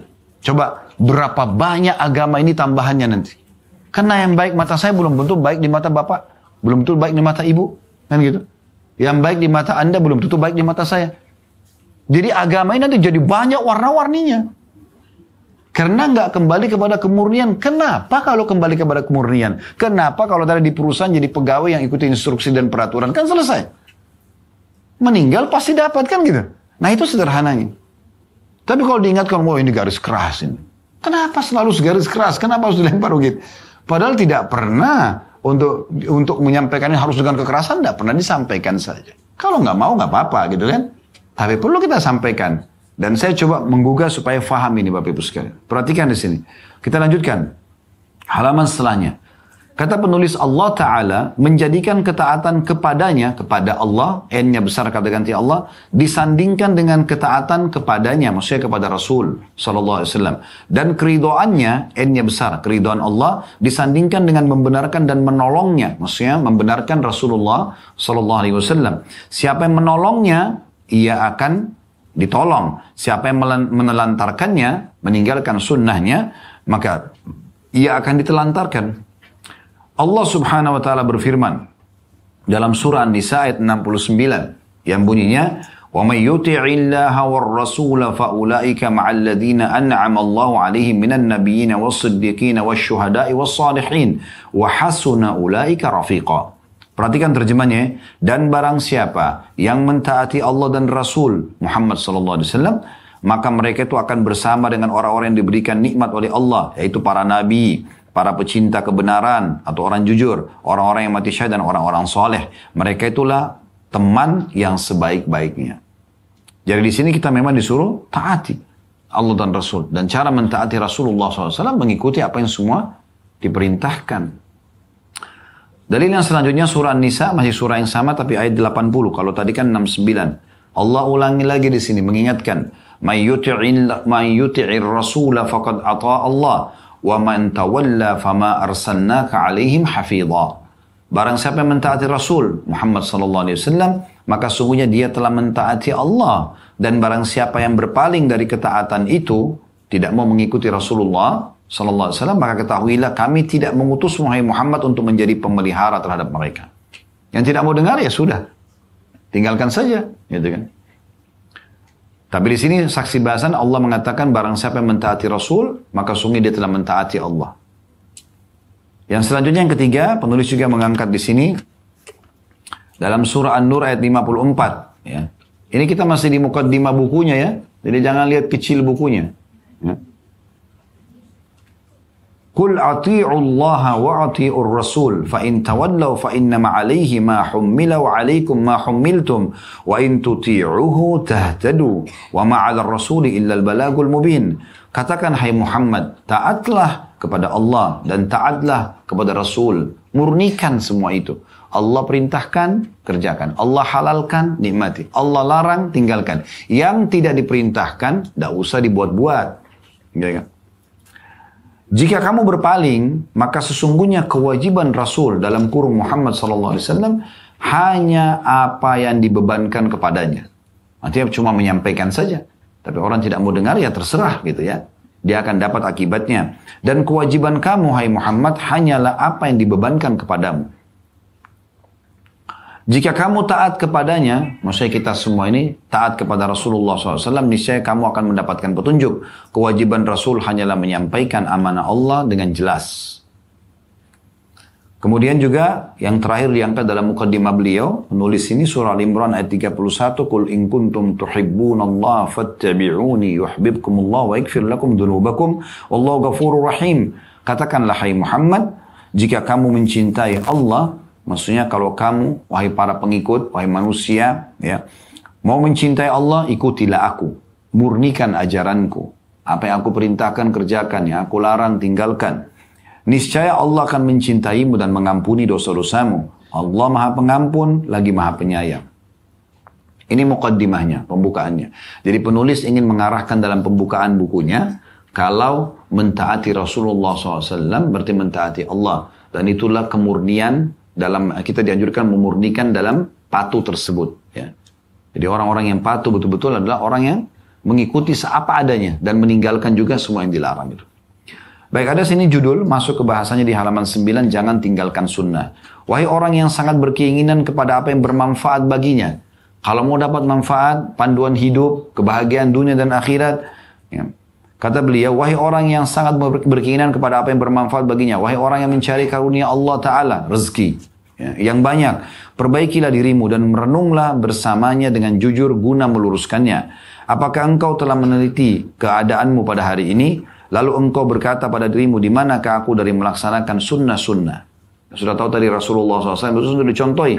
Coba berapa banyak agama ini tambahannya nanti. Karena yang baik mata saya belum tentu baik di mata Bapak, belum tentu baik di mata Ibu, kan gitu. Yang baik di mata Anda belum tentu baik di mata saya. Jadi agama ini nanti jadi banyak warna-warninya. Karena nggak kembali kepada kemurnian. Kenapa kalau kembali kepada kemurnian? Kenapa kalau tadi di perusahaan jadi pegawai yang ikuti instruksi dan peraturan? Kan selesai. Meninggal pasti dapat kan gitu. Nah itu sederhananya. Tapi kalau diingatkan, wah ini garis keras ini. Kenapa selalu garis keras? Kenapa harus dilempar begitu? Padahal tidak pernah untuk menyampaikannya harus dengan kekerasan. Tidak pernah disampaikan saja. Kalau nggak mau nggak apa-apa gitu kan. Tapi perlu kita sampaikan. Dan saya coba menggugah supaya faham ini Bapak Ibu sekalian. Perhatikan di sini. Kita lanjutkan. Halaman setelahnya. Kata penulis Allah Ta'ala menjadikan ketaatan kepadanya, kepada Allah, N-nya besar kata ganti Allah, disandingkan dengan ketaatan kepadanya, maksudnya kepada Rasul Sallallahu Alaihi Wasallam. Dan keridoannya, N-nya besar, keridoan Allah, disandingkan dengan membenarkan dan menolongnya, maksudnya membenarkan Rasulullah Sallallahu Alaihi Wasallam. Siapa yang menolongnya, ia akan ditolong. Siapa yang menelantarkannya, meninggalkan sunnahnya, maka ia akan ditelantarkan. Allah Subhanahu wa taala berfirman dalam surah An-Nisa ayat 69 yang bunyinya, "Wa may yuti'illaha war-rasula fa ulaika ma'al ladzina an'ama Allahu 'alaihim minan nabiyyin was-siddiqin wasyuhada'i was-shalihin wa hasuna ulaika rafiqa." Perhatikan terjemahnya. Dan barang siapa yang mentaati Allah dan Rasul Muhammad SAW, maka mereka itu akan bersama dengan orang-orang yang diberikan nikmat oleh Allah, yaitu para nabi, para pecinta kebenaran atau orang jujur, orang-orang yang mati syahid dan orang-orang soleh. Mereka itulah teman yang sebaik-baiknya. Jadi di sini kita memang disuruh taati Allah dan Rasul. Dan cara mentaati Rasulullah SAW mengikuti apa yang semua diperintahkan. Dalil yang selanjutnya surah An-Nisa, masih surah yang sama tapi ayat 80. Kalau tadi kan 69. Allah ulangi lagi di sini mengingatkan, "May yuti'ir rasula faqad ata'a Allah wa man tawalla fama arsalnaka 'alaihim hafidha." Barang siapa yang mentaati Rasul Muhammad sallallahu alaihi wasallam, maka sungguhnya dia telah mentaati Allah, dan barang siapa yang berpaling dari ketaatan itu, tidak mau mengikuti Rasulullah sallallahu alaihi wasallam, maka ketahuilah kami tidak mengutus Muhammad untuk menjadi pemelihara terhadap mereka. Yang tidak mau dengar ya sudah, tinggalkan saja, gitu kan. Tapi di sini saksi bahasan Allah mengatakan barang siapa yang mentaati Rasul, maka sungguh dia telah mentaati Allah. Yang selanjutnya yang ketiga, penulis juga mengangkat di sini dalam surah An-Nur ayat 54. Ya. Ini kita masih di mukaddimah bukunya ya, jadi jangan lihat kecil bukunya. Ya. Qul ati'u Allah wa ati'ur Rasul fa in tawallaw fa innama 'alaihi ma hummila wa 'alaikum ma hummiltum wa in tuti'uhu tahtadu wa ma 'alal rasuli illa al balagul mubin. Katakan, hai Muhammad, taatlah kepada Allah dan taatlah kepada Rasul. Murnikan semua itu. Allah perintahkan, kerjakan. Allah halalkan, nikmati. Allah larang, tinggalkan. Yang tidak diperintahkan, tidak usah dibuat-buat. Ya kan? Jika kamu berpaling, maka sesungguhnya kewajiban Rasul dalam kurung Muhammad SAW hanya apa yang dibebankan kepadanya. Artinya cuma menyampaikan saja. Tapi orang tidak mau dengar, ya terserah gitu ya. Dia akan dapat akibatnya. Dan kewajiban kamu, hai Muhammad, hanyalah apa yang dibebankan kepadamu. Jika kamu taat kepadanya, maksudnya kita semua ini taat kepada Rasulullah SAW, niscaya kamu akan mendapatkan petunjuk. Kewajiban Rasul hanyalah menyampaikan amanah Allah dengan jelas. Kemudian juga yang terakhir diangkat dalam mukaddimah beliau, menulis ini surah Al-Imran ayat 31, Qul in kuntum tuhibbunallaha fattabi'uni yuhibbukumullah wa yaghfir lakum dzunubakum wallahu ghafurur rahim. Katakanlah, hai Muhammad, jika kamu mencintai Allah, maksudnya kalau kamu, wahai para pengikut, wahai manusia, ya, mau mencintai Allah, ikutilah aku, murnikan ajaranku. Apa yang aku perintahkan, kerjakan, yang aku larang, tinggalkan. Niscaya Allah akan mencintaimu dan mengampuni dosa-dosamu. Allah Maha Pengampun, lagi Maha Penyayang. Ini muqaddimahnya, pembukaannya. Jadi penulis ingin mengarahkan dalam pembukaan bukunya, kalau mentaati Rasulullah SAW berarti mentaati Allah. Dan itulah kemurnian dalam, kita dianjurkan memurnikan dalam patuh tersebut. Ya. Jadi orang-orang yang patuh betul-betul adalah orang yang mengikuti seapa adanya dan meninggalkan juga semua yang dilarang itu. Baik, ada sini judul, masuk ke bahasanya di halaman 9, jangan tinggalkan sunnah. Wahai orang yang sangat berkeinginan kepada apa yang bermanfaat baginya. Kalau mau dapat manfaat, panduan hidup, kebahagiaan dunia dan akhirat. Ya. Kata beliau, wahai orang yang sangat berkeinginan kepada apa yang bermanfaat baginya. Wahai orang yang mencari karunia Allah Ta'ala, rezeki ya, yang banyak. Perbaikilah dirimu dan merenunglah bersamanya dengan jujur guna meluruskannya. Apakah engkau telah meneliti keadaanmu pada hari ini? Lalu engkau berkata pada dirimu, di manakah aku dari melaksanakan sunnah-sunnah? Sudah tahu tadi Rasulullah SAW itu sudah dicontohi.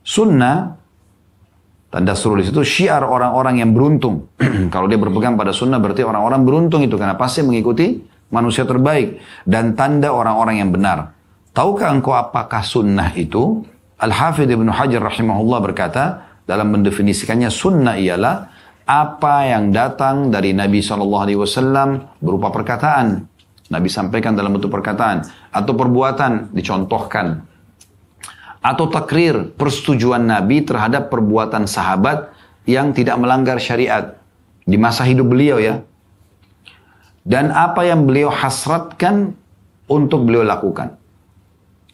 Sunnah, tanda seru di situ, syiar orang-orang yang beruntung. Kalau dia berpegang pada sunnah berarti orang-orang beruntung itu, karena pasti mengikuti manusia terbaik. Dan tanda orang-orang yang benar. Tahukah engkau apakah sunnah itu? Al-Hafidh Ibn Hajar rahimahullah berkata, dalam mendefinisikannya, sunnah ialah apa yang datang dari Nabi SAW berupa perkataan. Nabi sampaikan dalam bentuk perkataan. Atau perbuatan, dicontohkan. Atau takrir, persetujuan Nabi terhadap perbuatan sahabat yang tidak melanggar syariat. Di masa hidup beliau ya. Dan apa yang beliau hasratkan untuk beliau lakukan.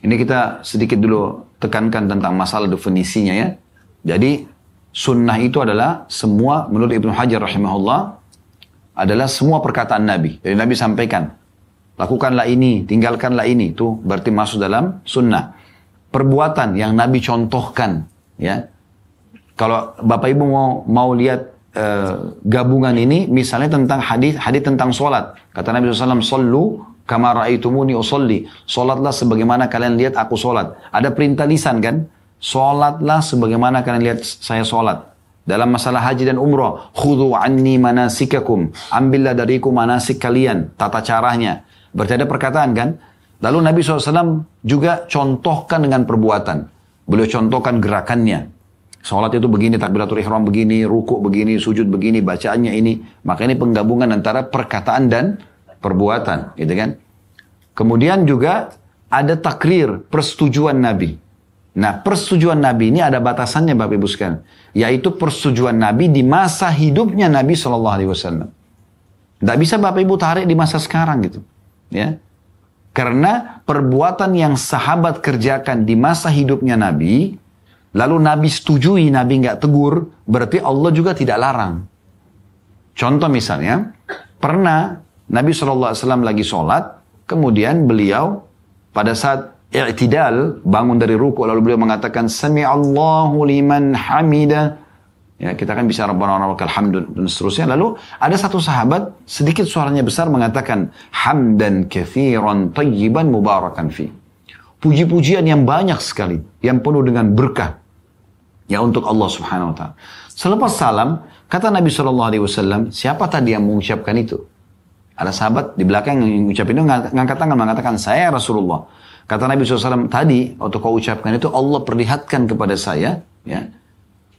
Ini kita sedikit dulu tekankan tentang masalah definisinya ya. Jadi, sunnah itu adalah semua, menurut Ibnu Hajar rahimahullah, adalah semua perkataan Nabi. Jadi Nabi sampaikan, lakukanlah ini, tinggalkanlah ini. Itu berarti masuk dalam sunnah. Perbuatan yang Nabi contohkan. Ya. Kalau Bapak Ibu mau lihat gabungan ini, misalnya tentang hadis tentang solat. Kata Nabi SAW, Sallu kama ra'aitumuni usolli. Solatlah sebagaimana kalian lihat aku solat. Ada perintah lisan kan? Solatlah sebagaimana kalian lihat saya solat. Dalam masalah haji dan umrah, khudhu anni manasikakum. Ambillah dariku manasik kalian, tata caranya. Berarti ada perkataan kan? Lalu Nabi SAW juga contohkan dengan perbuatan. Beliau contohkan gerakannya. Solat itu begini, takbiratul ihram begini, rukuk begini, sujud begini, bacaannya ini. Maka ini penggabungan antara perkataan dan perbuatan. Gitu kan? Kemudian juga ada takrir, persetujuan Nabi. Nah, persetujuan Nabi ini ada batasannya Bapak Ibu sekalian. Yaitu persetujuan Nabi di masa hidupnya Nabi SAW. Tidak bisa Bapak Ibu tarik di masa sekarang gitu. Ya. Karena perbuatan yang sahabat kerjakan di masa hidupnya Nabi, lalu Nabi setujui, Nabi nggak tegur, berarti Allah juga tidak larang. Contoh misalnya, pernah Nabi SAW lagi sholat, kemudian beliau pada saat i'tidal, bangun dari ruku, lalu beliau mengatakan Sami'allahu liman hamida. Ya, kita kan bisa Rabbana wa lakal hamdu dan seterusnya. Lalu ada satu sahabat sedikit suaranya besar mengatakan hamdan katsiran tayyiban mubarakan fi. Puji-pujian yang banyak sekali, yang penuh dengan berkah. Ya untuk Allah Subhanahu wa taala. Selepas salam, kata Nabi SAW, siapa tadi yang mengucapkan itu? Ada sahabat di belakang yang ucapin itu ngangkat tangan mengatakan, saya Rasulullah. Kata Nabi SAW tadi, waktu kau ucapkan itu Allah perlihatkan kepada saya, ya,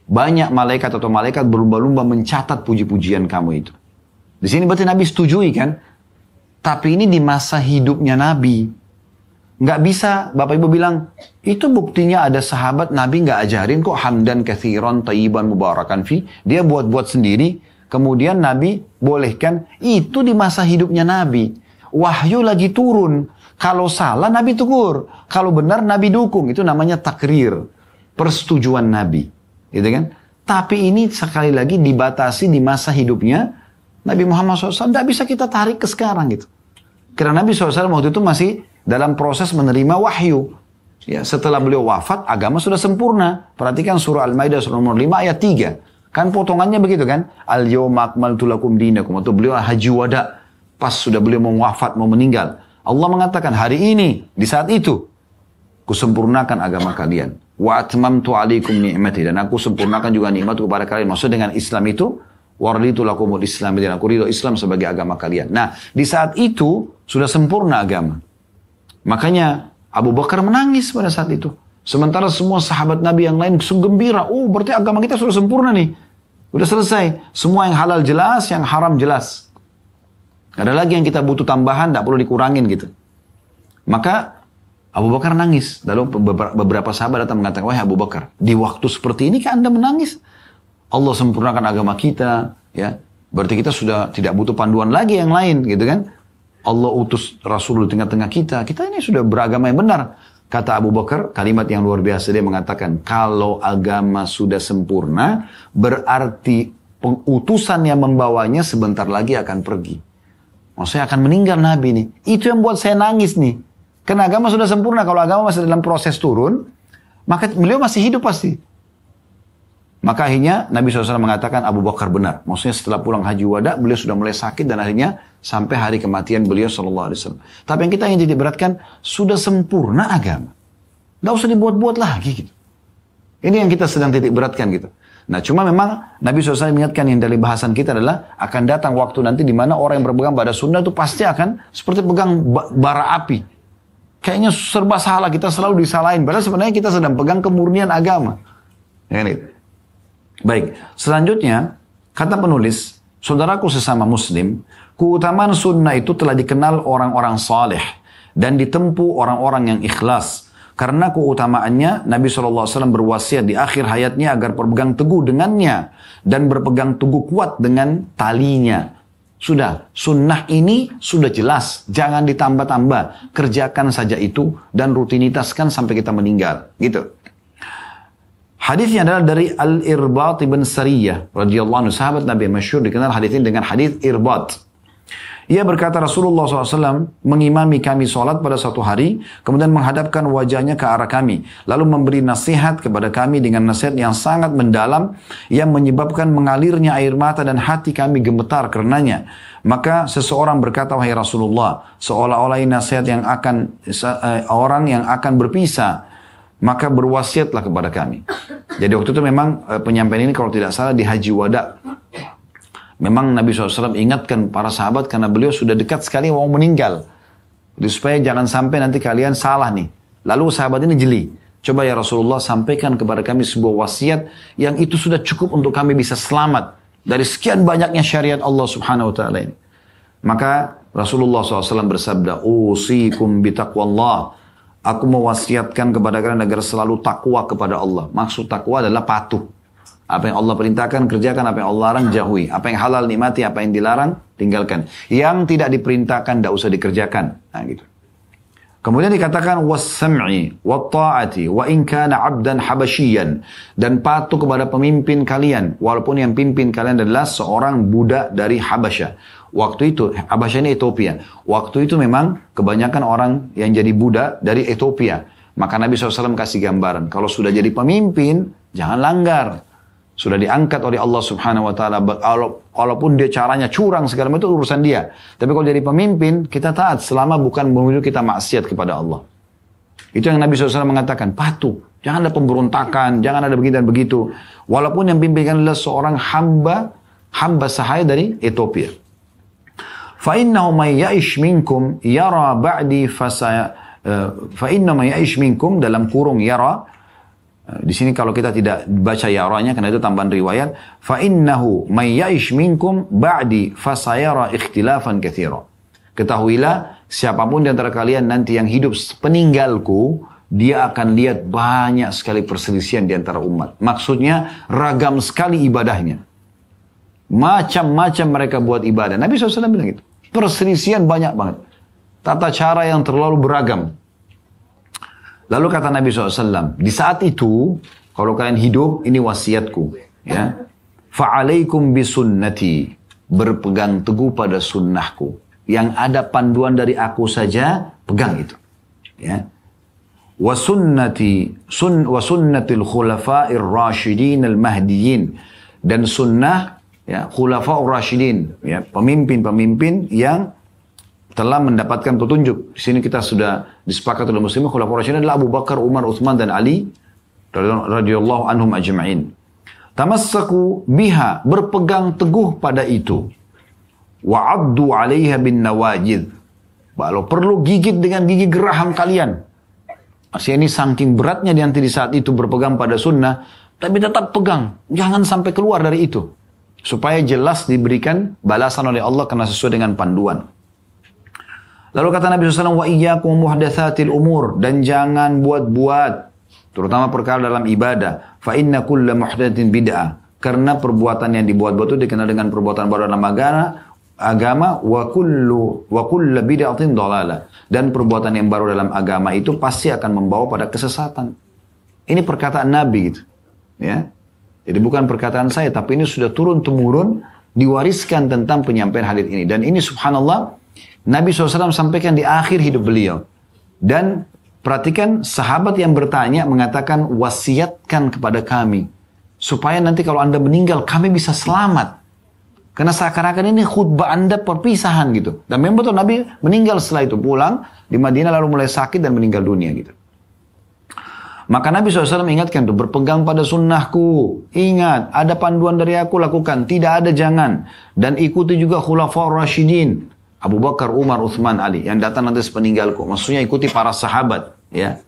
banyak malaikat atau malaikat berlumba-lumba mencatat puji-pujian kamu itu. Di sini berarti Nabi setujui kan? Tapi ini di masa hidupnya Nabi. Nggak bisa Bapak Ibu bilang, itu buktinya ada sahabat Nabi nggak ajarin kok hamdan kathiran tayyiban mubarakan fi. Dia buat-buat sendiri. Kemudian Nabi bolehkan, itu di masa hidupnya Nabi. Wahyu lagi turun. Kalau salah Nabi tegur. Kalau benar Nabi dukung. Itu namanya takrir. Persetujuan Nabi. Gitu kan? Tapi ini sekali lagi dibatasi di masa hidupnya Nabi Muhammad SAW. Tidak bisa kita tarik ke sekarang gitu. Karena Nabi SAW waktu itu masih dalam proses menerima wahyu. Ya, setelah beliau wafat, agama sudah sempurna. Perhatikan surah Al-Maidah surah nomor 5 ayat 3. Kan potongannya begitu kan? Al-yawma akmaltu lakum dinakum. Atau beliau haji wada. Pas sudah beliau mau wafat, mau meninggal. Allah mengatakan hari ini, di saat itu, kusempurnakan agama kalian. Wa atmamtu alaikum ni'mati. Dan aku sempurnakan juga nikmatku kepada kalian. Maksud dengan Islam itu, waraditu lakumul Islam. Dan aku ridho Islam sebagai agama kalian. Nah, di saat itu, sudah sempurna agama. Makanya, Abu Bakar menangis pada saat itu. Sementara semua sahabat Nabi yang lain gembira. Oh, berarti agama kita sudah sempurna nih. Udah selesai. Semua yang halal jelas, yang haram jelas. Gak ada lagi yang kita butuh tambahan, tidak perlu dikurangin gitu. Maka Abu Bakar nangis. Lalu beberapa sahabat datang mengatakan, wahai Abu Bakar, di waktu seperti ini kan Anda menangis? Allah sempurnakan agama kita. Ya, berarti kita sudah tidak butuh panduan lagi yang lain gitu kan. Allah utus Rasul di tengah-tengah kita. Kita ini sudah beragama yang benar. Kata Abu Bakar, kalimat yang luar biasa, dia mengatakan, kalau agama sudah sempurna, berarti utusan yang membawanya sebentar lagi akan pergi. Maksudnya akan meninggal Nabi nih. Itu yang buat saya nangis nih. Karena agama sudah sempurna, kalau agama masih dalam proses turun, maka beliau masih hidup pasti. Maka akhirnya Nabi SAW mengatakan Abu Bakar benar. Maksudnya setelah pulang haji wada, beliau sudah mulai sakit dan akhirnya sampai hari kematian beliau SAW. Tapi yang kita ingin diberatkan, sudah sempurna agama. Nggak usah dibuat-buat lagi gitu. Ini yang kita sedang titik beratkan gitu. Nah cuma memang Nabi SAW mengingatkan yang dari bahasan kita adalah akan datang waktu nanti di mana orang yang berpegang pada sunnah itu pasti akan seperti pegang bara api. Kayaknya serba salah, kita selalu disalahin. Padahal sebenarnya kita sedang pegang kemurnian agama. Ya, gitu. Baik, selanjutnya kata penulis, saudaraku sesama muslim, keutamaan sunnah itu telah dikenal orang-orang saleh dan ditempuh orang-orang yang ikhlas. Karena keutamaannya, Nabi SAW berwasiat di akhir hayatnya agar berpegang teguh dengannya dan berpegang teguh kuat dengan talinya. Sudah, sunnah ini sudah jelas, jangan ditambah-tambah, kerjakan saja itu dan rutinitaskan sampai kita meninggal, gitu. Hadisnya adalah dari Al-Irbad ibn Sariyah radhiyallahu anhu, sahabat Nabi masyhur dikenal hadis ini dengan hadis Irbad. Ia berkata Rasulullah SAW mengimami kami sholat pada suatu hari, kemudian menghadapkan wajahnya ke arah kami, lalu memberi nasihat kepada kami dengan nasihat yang sangat mendalam, yang menyebabkan mengalirnya air mata dan hati kami gemetar karenanya. Maka seseorang berkata, wahai Rasulullah, seolah-olah ini nasihat yang akan orang yang akan berpisah, maka berwasiatlah kepada kami. Jadi waktu itu memang penyampaian ini kalau tidak salah di Haji Wada. Memang Nabi SAW ingatkan para sahabat karena beliau sudah dekat sekali mau meninggal. Jadi supaya jangan sampai nanti kalian salah nih. Lalu sahabat ini jeli. Coba ya Rasulullah sampaikan kepada kami sebuah wasiat yang itu sudah cukup untuk kami bisa selamat dari sekian banyaknya syariat Allah Subhanahu Wa Taala ini. Maka Rasulullah SAW bersabda, usikum bitaqwallah. Aku mewasiatkan kepada kalian agar selalu takwa kepada Allah. Maksud takwa adalah patuh. Apa yang Allah perintahkan, kerjakan. Apa yang Allah larang, jauhi. Apa yang halal, nikmati. Apa yang dilarang, tinggalkan. Yang tidak diperintahkan, tidak usah dikerjakan. Nah, gitu. Kemudian dikatakan, was-sam'i, wa-ta'ati, wa in kana 'abdan habasyian. Dan patuh kepada pemimpin kalian. Walaupun yang pimpin kalian adalah seorang budak dari Habasyah. Waktu itu, Habasyah ini Ethiopia. Waktu itu memang kebanyakan orang yang jadi budak dari Ethiopia. Maka Nabi SAW kasih gambaran. Kalau sudah jadi pemimpin, jangan langgar. Sudah diangkat oleh Allah Subhanahu Wa Taala. Walaupun dia caranya curang segala macam itu urusan dia. Tapi kalau jadi pemimpin, kita taat selama bukan menuju kita maksiat kepada Allah. Itu yang Nabi SAW mengatakan, patuh. Jangan ada pemberontakan, jangan ada begitu dan begitu. Walaupun yang pimpin adalah seorang hamba sahaya dari Ethiopia. فَإِنَّهُ مَنْ يَعِشْ مِنْكُمْ يَرَى بَعْدِي فَإِنَّهُ مَنْ يَعِشْ مِنْكُمْ dalam kurung yara. Di sini kalau kita tidak baca yaranya karena itu tambahan riwayat, فَإِنَّهُ مَنْ يَعِشْ مِنْكُمْ بَعْدِي فَسَيَرَى اِخْتِلَافًا كَثِيرًا. Ketahuilah, siapapun di antara kalian nanti yang hidup peninggalku, dia akan lihat banyak sekali perselisihan di antara umat. Maksudnya ragam sekali ibadahnya. Macam-macam mereka buat ibadah. Nabi SAW bilang gitu. Perselisihan banyak banget. Tata cara yang terlalu beragam. Lalu kata Nabi SAW, di saat itu, kalau kalian hidup, ini wasiatku. Ya. Fa'alaikum bisunnati. Berpegang teguh pada sunnahku. Yang ada panduan dari aku saja, pegang itu. Ya. Wa sunnatil khulafa'ir rasyidin al-mahdiyin. Dan sunnah ya, khulafa'ur rasyidin, ya, pemimpin-pemimpin yang telah mendapatkan petunjuk. Di sini kita sudah disepakati oleh muslimin, khulafa'ur rasyidin adalah Abu Bakar, Umar, Uthman dan Ali radhiyallahu anhum ajma'in. Tamassaku biha, berpegang teguh pada itu. Wa'addu 'alaiha bin nawajid. Kalau perlu gigit dengan gigi geraham kalian. Maksudnya ini saking beratnya nanti di saat itu berpegang pada sunnah, tapi tetap pegang, jangan sampai keluar dari itu. Supaya jelas diberikan balasan oleh Allah karena sesuai dengan panduan. Lalu kata Nabi SAW, wa iyyakum muhdatsatil umur, dan jangan buat-buat, terutama perkara dalam ibadah. Fa inna kulla muhdatsin bid'ah, karena perbuatan yang dibuat-buat itu dikenal dengan perbuatan baru dalam agama, wa kullu bid'atin dhalalah, dan perbuatan yang baru dalam agama itu pasti akan membawa pada kesesatan. Ini perkataan Nabi gitu. Ya. Jadi bukan perkataan saya, tapi ini sudah turun-temurun diwariskan tentang penyampaian hadis ini. Dan ini subhanallah, Nabi SAW sampaikan di akhir hidup beliau. Dan perhatikan, sahabat yang bertanya mengatakan, wasiatkan kepada kami. Supaya nanti kalau anda meninggal, kami bisa selamat. Karena seakan-akan ini khutbah anda perpisahan gitu. Dan memang betul Nabi meninggal setelah itu, pulang di Madinah lalu mulai sakit dan meninggal dunia gitu. Maka Nabi SAW mengingatkan tuh, berpegang pada sunnahku. Ingat, ada panduan dari aku, lakukan. Tidak ada jangan. Dan ikuti juga khulafa'ur rasyidin. Abu Bakar, Umar, Uthman, Ali. Yang datang nanti sepeninggalku. Maksudnya ikuti para sahabat. Ya.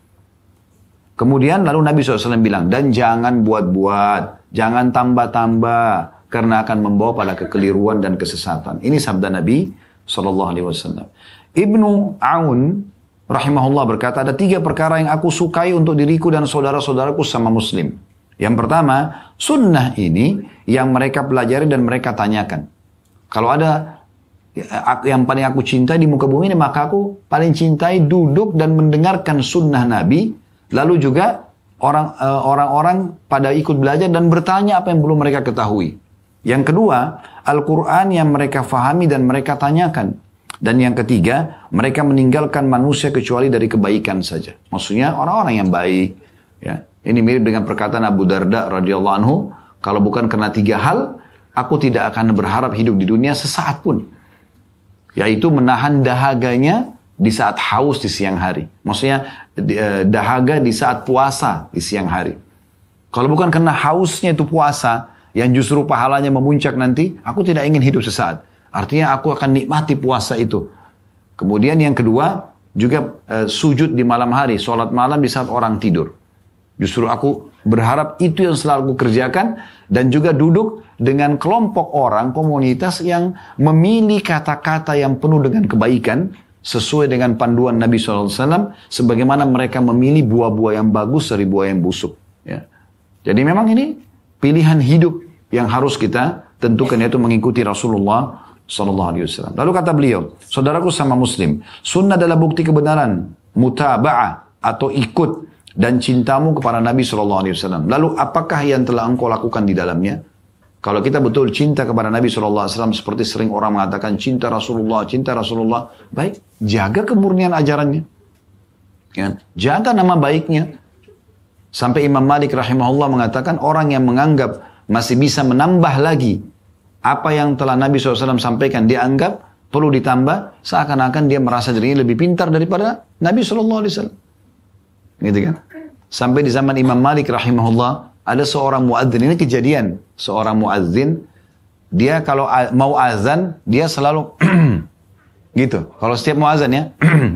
Kemudian lalu Nabi SAW bilang, dan jangan buat-buat. Jangan tambah-tambah. Karena akan membawa pada kekeliruan dan kesesatan. Ini sabda Nabi SAW. Ibnu Aun rahimahullah berkata, ada 3 perkara yang aku sukai untuk diriku dan saudara-saudaraku sama muslim. Yang pertama, sunnah ini yang mereka pelajari dan mereka tanyakan. Kalau ada yang paling aku cintai di muka bumi ini, maka aku paling cintai duduk dan mendengarkan sunnah Nabi. Lalu juga orang-orang pada ikut belajar dan bertanya apa yang belum mereka ketahui. Yang kedua, Al-Quran yang mereka fahami dan mereka tanyakan. Dan yang ketiga, mereka meninggalkan manusia kecuali dari kebaikan saja. Maksudnya orang-orang yang baik. Ya. Ini mirip dengan perkataan Abu Darda radhiyallahu anhu, kalau bukan karena 3 hal, aku tidak akan berharap hidup di dunia sesaat pun. Yaitu menahan dahaganya di saat haus di siang hari. Maksudnya dahaga di saat puasa di siang hari. Kalau bukan karena hausnya itu puasa, yang justru pahalanya memuncak nanti, aku tidak ingin hidup sesaat. Artinya aku akan nikmati puasa itu. Kemudian yang kedua, juga sujud di malam hari, sholat malam di saat orang tidur. Justru aku berharap itu yang selalu aku kerjakan. Dan juga duduk dengan kelompok orang, komunitas yang memilih kata-kata yang penuh dengan kebaikan. Sesuai dengan panduan Nabi SAW. Sebagaimana mereka memilih buah-buah yang bagus dari buah yang busuk. Ya. Jadi memang ini pilihan hidup yang harus kita tentukan, yaitu mengikuti Rasulullah SAW. Lalu kata beliau, saudaraku sama muslim, sunnah adalah bukti kebenaran, mutaba'ah atau ikut dan cintamu kepada Nabi SAW. Lalu apakah yang telah engkau lakukan di dalamnya? Kalau kita betul cinta kepada Nabi SAW, seperti sering orang mengatakan cinta Rasulullah, baik, jaga kemurnian ajarannya. Ya, jaga nama baiknya. Sampai Imam Malik rahimahullah mengatakan, orang yang menganggap masih bisa menambah lagi apa yang telah Nabi SAW sampaikan, dia anggap perlu ditambah, seakan-akan dia merasa dirinya lebih pintar daripada Nabi SAW. Gitu kan? Sampai di zaman Imam Malik rahimahullah, ada seorang muadzin, ini kejadian, seorang muadzin, dia kalau mau azan, dia selalu Gitu. Kalau setiap mau azan ya,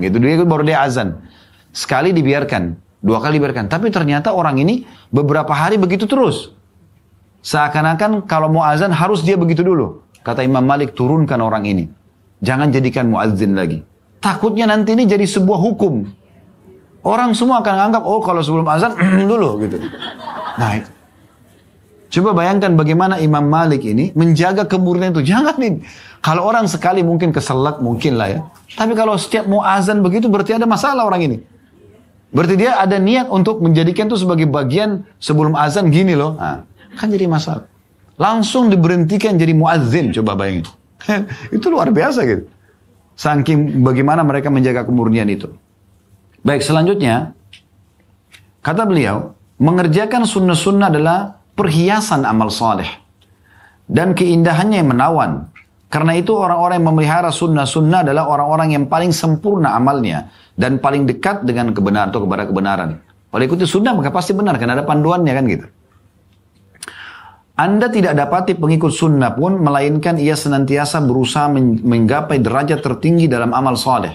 gitu dia baru dia azan. Sekali dibiarkan, 2 kali dibiarkan. Tapi ternyata orang ini beberapa hari begitu terus. Seakan-akan kalau mau azan harus dia begitu dulu. Kata Imam Malik, turunkan orang ini. Jangan jadikan muazzin lagi. Takutnya nanti ini jadi sebuah hukum. Orang semua akan anggap, oh kalau sebelum azan dulu gitu. Nah, coba bayangkan bagaimana Imam Malik ini menjaga kemurnian itu. Jangan nih. Kalau orang sekali mungkin keselak, mungkin lah ya. Tapi kalau setiap mau azan begitu berarti ada masalah orang ini. Berarti dia ada niat untuk menjadikan itu sebagai bagian sebelum azan gini loh. Nah, kan jadi masalah. Langsung diberhentikan jadi muazzin, coba bayangin. Itu luar biasa gitu. Saking bagaimana mereka menjaga kemurnian itu. Baik, selanjutnya. Kata beliau, mengerjakan sunnah-sunnah adalah perhiasan amal saleh. Dan keindahannya yang menawan. Karena itu orang-orang yang memelihara sunnah-sunnah adalah orang-orang yang paling sempurna amalnya. Dan paling dekat dengan kebenaran atau kepada kebenaran. Kalau ikuti sunnah maka pasti benar. Karena ada panduannya kan gitu. Anda tidak dapati pengikut sunnah pun. Melainkan ia senantiasa berusaha menggapai derajat tertinggi dalam amal saleh.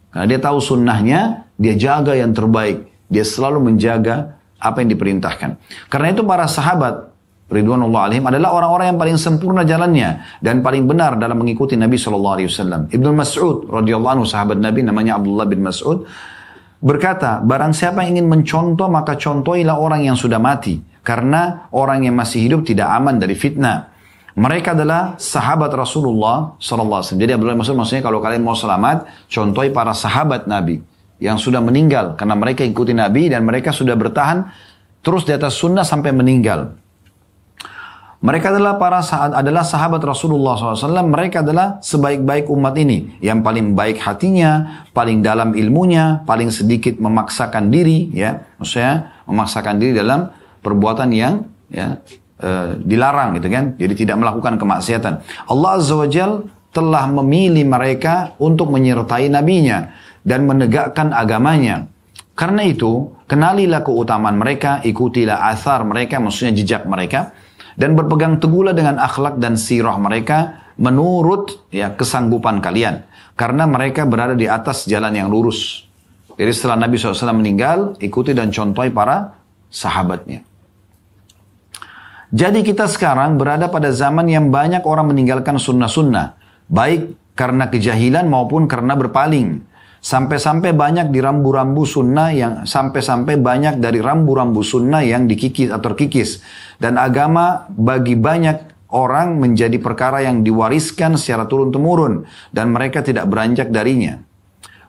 Karena dia tahu sunnahnya. Dia jaga yang terbaik. Dia selalu menjaga apa yang diperintahkan. Karena itu para sahabat ridwanullah alaihim adalah orang-orang yang paling sempurna jalannya dan paling benar dalam mengikuti Nabi SAW. Ibnu Mas'ud radhiyallahu anhu, sahabat Nabi namanya Abdullah bin Mas'ud, berkata, barang siapa yang ingin mencontoh maka contohilah orang yang sudah mati, karena orang yang masih hidup tidak aman dari fitnah. Mereka adalah sahabat Rasulullah SAW. Jadi Abdullah bin Mas'ud maksudnya kalau kalian mau selamat, contohi para sahabat Nabi yang sudah meninggal karena mereka ikuti Nabi dan mereka sudah bertahan terus di atas sunnah sampai meninggal. Mereka adalah sahabat Rasulullah SAW. Mereka adalah sebaik-baik umat ini. Yang paling baik hatinya, paling dalam ilmunya, paling sedikit memaksakan diri. Ya, maksudnya memaksakan diri dalam perbuatan yang dilarang gitu kan. Jadi tidak melakukan kemaksiatan. Allah Azza wa Jal telah memilih mereka untuk menyertai nabinya dan menegakkan agamanya. Karena itu, kenalilah keutamaan mereka, ikutilah athar mereka, maksudnya jejak mereka. Dan berpegang teguhlah dengan akhlak dan sirah mereka menurut kesanggupan kalian. Karena mereka berada di atas jalan yang lurus. Jadi setelah Nabi SAW meninggal, ikuti dan contohi para sahabatnya. Jadi kita sekarang berada pada zaman yang banyak orang meninggalkan sunnah-sunnah. Baik karena kejahilan maupun karena berpaling. Sampai-sampai banyak di rambu-rambu sunnah banyak dari rambu-rambu sunnah yang dikikis atau terkikis. Dan agama bagi banyak orang menjadi perkara yang diwariskan secara turun-temurun. Dan mereka tidak beranjak darinya.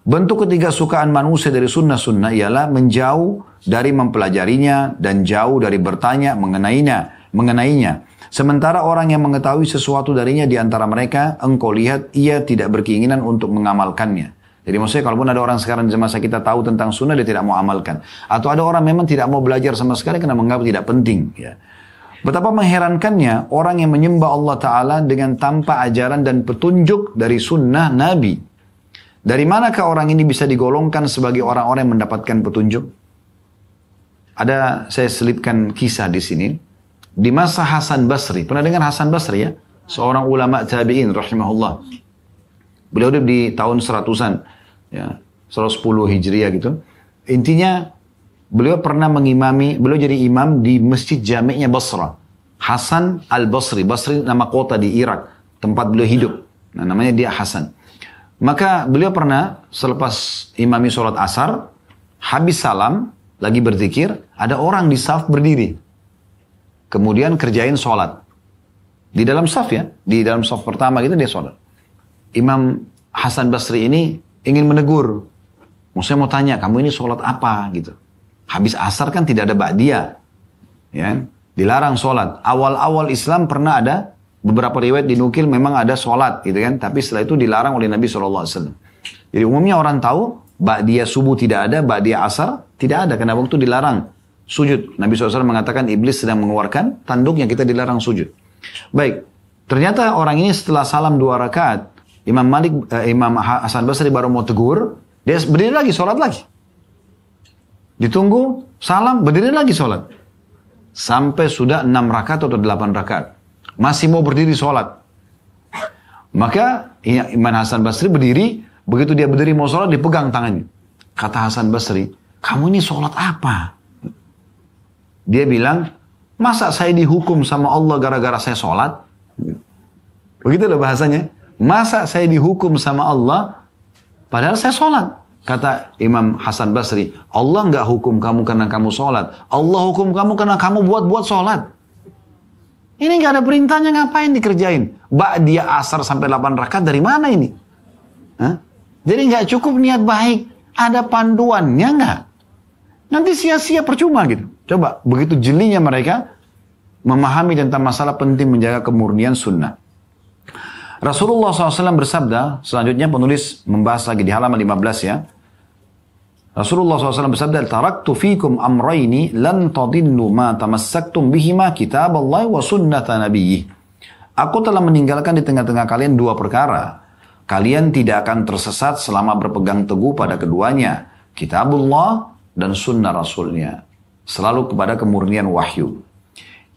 Bentuk ketidaksukaan manusia dari sunnah-sunnah ialah menjauh dari mempelajarinya dan jauh dari bertanya mengenainya. Sementara orang yang mengetahui sesuatu darinya di antara mereka, engkau lihat ia tidak berkeinginan untuk mengamalkannya. Jadi maksudnya kalaupun ada orang sekarang di masa kita tahu tentang sunnah, dia tidak mau amalkan. Atau ada orang memang tidak mau belajar sama sekali karena menganggap tidak penting. Ya. Betapa mengherankannya orang yang menyembah Allah Ta'ala dengan tanpa ajaran dan petunjuk dari sunnah Nabi. Dari manakah orang ini bisa digolongkan sebagai orang-orang yang mendapatkan petunjuk? Saya selipkan kisah di sini. Di masa Hasan Basri. Pernah dengar Hasan Basri ya? Seorang ulama tabi'in rahimahullah. Beliau hidup di tahun 100-an. Ya, 110 Hijriah gitu. Intinya beliau pernah beliau jadi imam di masjid jami'nya Basra. Hasan al-Basri. Basri nama kota di Irak. Tempat beliau hidup. Nah, namanya dia Hasan. Maka beliau pernah selepas imami sholat asar, habis salam, lagi berzikir, ada orang di saf berdiri. Kemudian kerjain sholat. Di dalam saf ya. Di dalam saf pertama gitu dia sholat. Imam Hasan Basri ini ingin menegur. Saya mau tanya, kamu ini sholat apa gitu. Habis asar kan tidak ada ba'diyah. Ya, dilarang sholat. Awal-awal Islam pernah ada beberapa riwayat dinukil memang ada sholat gitu kan. Tapi setelah itu dilarang oleh Nabi SAW. Jadi umumnya orang tahu ba'diyah subuh tidak ada, ba'diyah asar tidak ada. Karena waktu dilarang sujud. Nabi SAW mengatakan iblis sedang mengeluarkan tanduknya, kita dilarang sujud. Baik, ternyata orang ini setelah salam 2 rakaat, Imam Hasan Basri baru mau tegur, dia berdiri lagi, sholat lagi. Ditunggu, salam, berdiri lagi sholat. Sampai sudah 6 rakaat atau 8 rakaat. Masih mau berdiri sholat. Maka Imam Hasan Basri berdiri, begitu dia berdiri mau sholat, dipegang tangannya. Kata Hasan Basri, kamu ini sholat apa? Dia bilang, masa saya dihukum sama Allah gara-gara saya sholat? Begitu loh bahasanya. Masa saya dihukum sama Allah padahal saya sholat? Kata Imam Hasan Basri, Allah nggak hukum kamu karena kamu sholat. Allah hukum kamu karena kamu buat sholat. Ini nggak ada perintahnya, ngapain dikerjain? Dia asar sampai 8 rakaat dari mana ini? Hah? Jadi nggak cukup niat baik. Ada panduannya nggak? Nanti sia-sia percuma gitu. Coba, begitu jelinya mereka memahami tentang masalah penting menjaga kemurnian sunnah. Rasulullah SAW bersabda, selanjutnya penulis membahas lagi di halaman 15 ya. Rasulullah SAW bersabda, taraktu fikum amrayni lan tadillu ma tamassaktum bihima kitaballahi wa sunnata nabiyyih. Aku telah meninggalkan di tengah-tengah kalian 2 perkara. Kalian tidak akan tersesat selama berpegang teguh pada keduanya. Kitabullah dan sunnah Rasulnya. Selalu kepada kemurnian wahyu.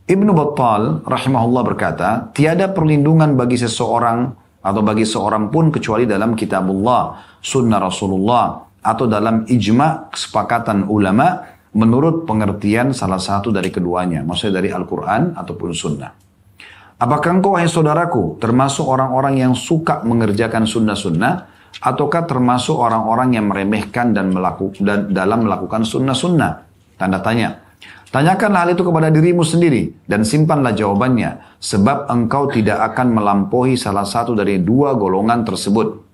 Ibnu Battal rahimahullah berkata, tiada perlindungan bagi seseorang atau bagi seorang pun kecuali dalam kitabullah, sunnah Rasulullah, atau dalam ijma' kesepakatan ulama menurut pengertian salah satu dari keduanya. Maksudnya dari Al-Quran ataupun sunnah. Apakah engkau, wahai saudaraku, termasuk orang-orang yang suka mengerjakan sunnah-sunnah, ataukah termasuk orang-orang yang meremehkan dan dalam melakukan sunnah-sunnah? Tanda tanya. Tanyakanlah hal itu kepada dirimu sendiri dan simpanlah jawabannya, sebab engkau tidak akan melampaui salah satu dari 2 golongan tersebut.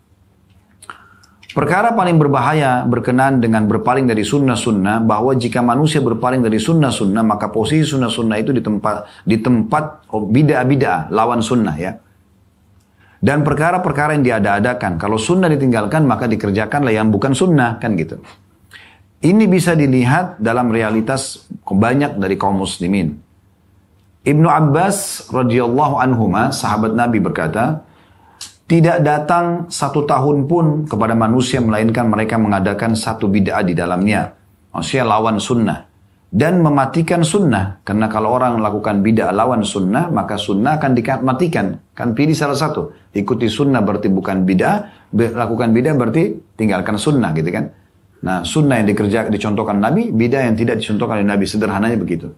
Perkara paling berbahaya berkenaan dengan berpaling dari sunnah-sunnah, bahwa jika manusia berpaling dari sunnah-sunnah, maka posisi sunnah-sunnah itu di tempat bid'ah-bid'ah, lawan sunnah ya. Dan perkara-perkara yang diada-adakan, kalau sunnah ditinggalkan maka dikerjakanlah yang bukan sunnah, kan gitu. Ini bisa dilihat dalam realitas banyak dari kaum muslimin. Ibnu Abbas radhiyallahu anhuma, sahabat Nabi berkata, tidak datang 1 tahun pun kepada manusia melainkan mereka mengadakan satu bid'ah di dalamnya. Maksudnya lawan sunnah. Dan mematikan sunnah. Karena kalau orang melakukan bid'ah lawan sunnah, maka sunnah akan dimatikan. Kan pilih salah satu. Ikuti sunnah berarti bukan bid'ah, lakukan bid'ah berarti tinggalkan sunnah gitu kan. Nah, sunnah yang dicontohkan Nabi, bidah yang tidak dicontohkan oleh Nabi, sederhananya begitu.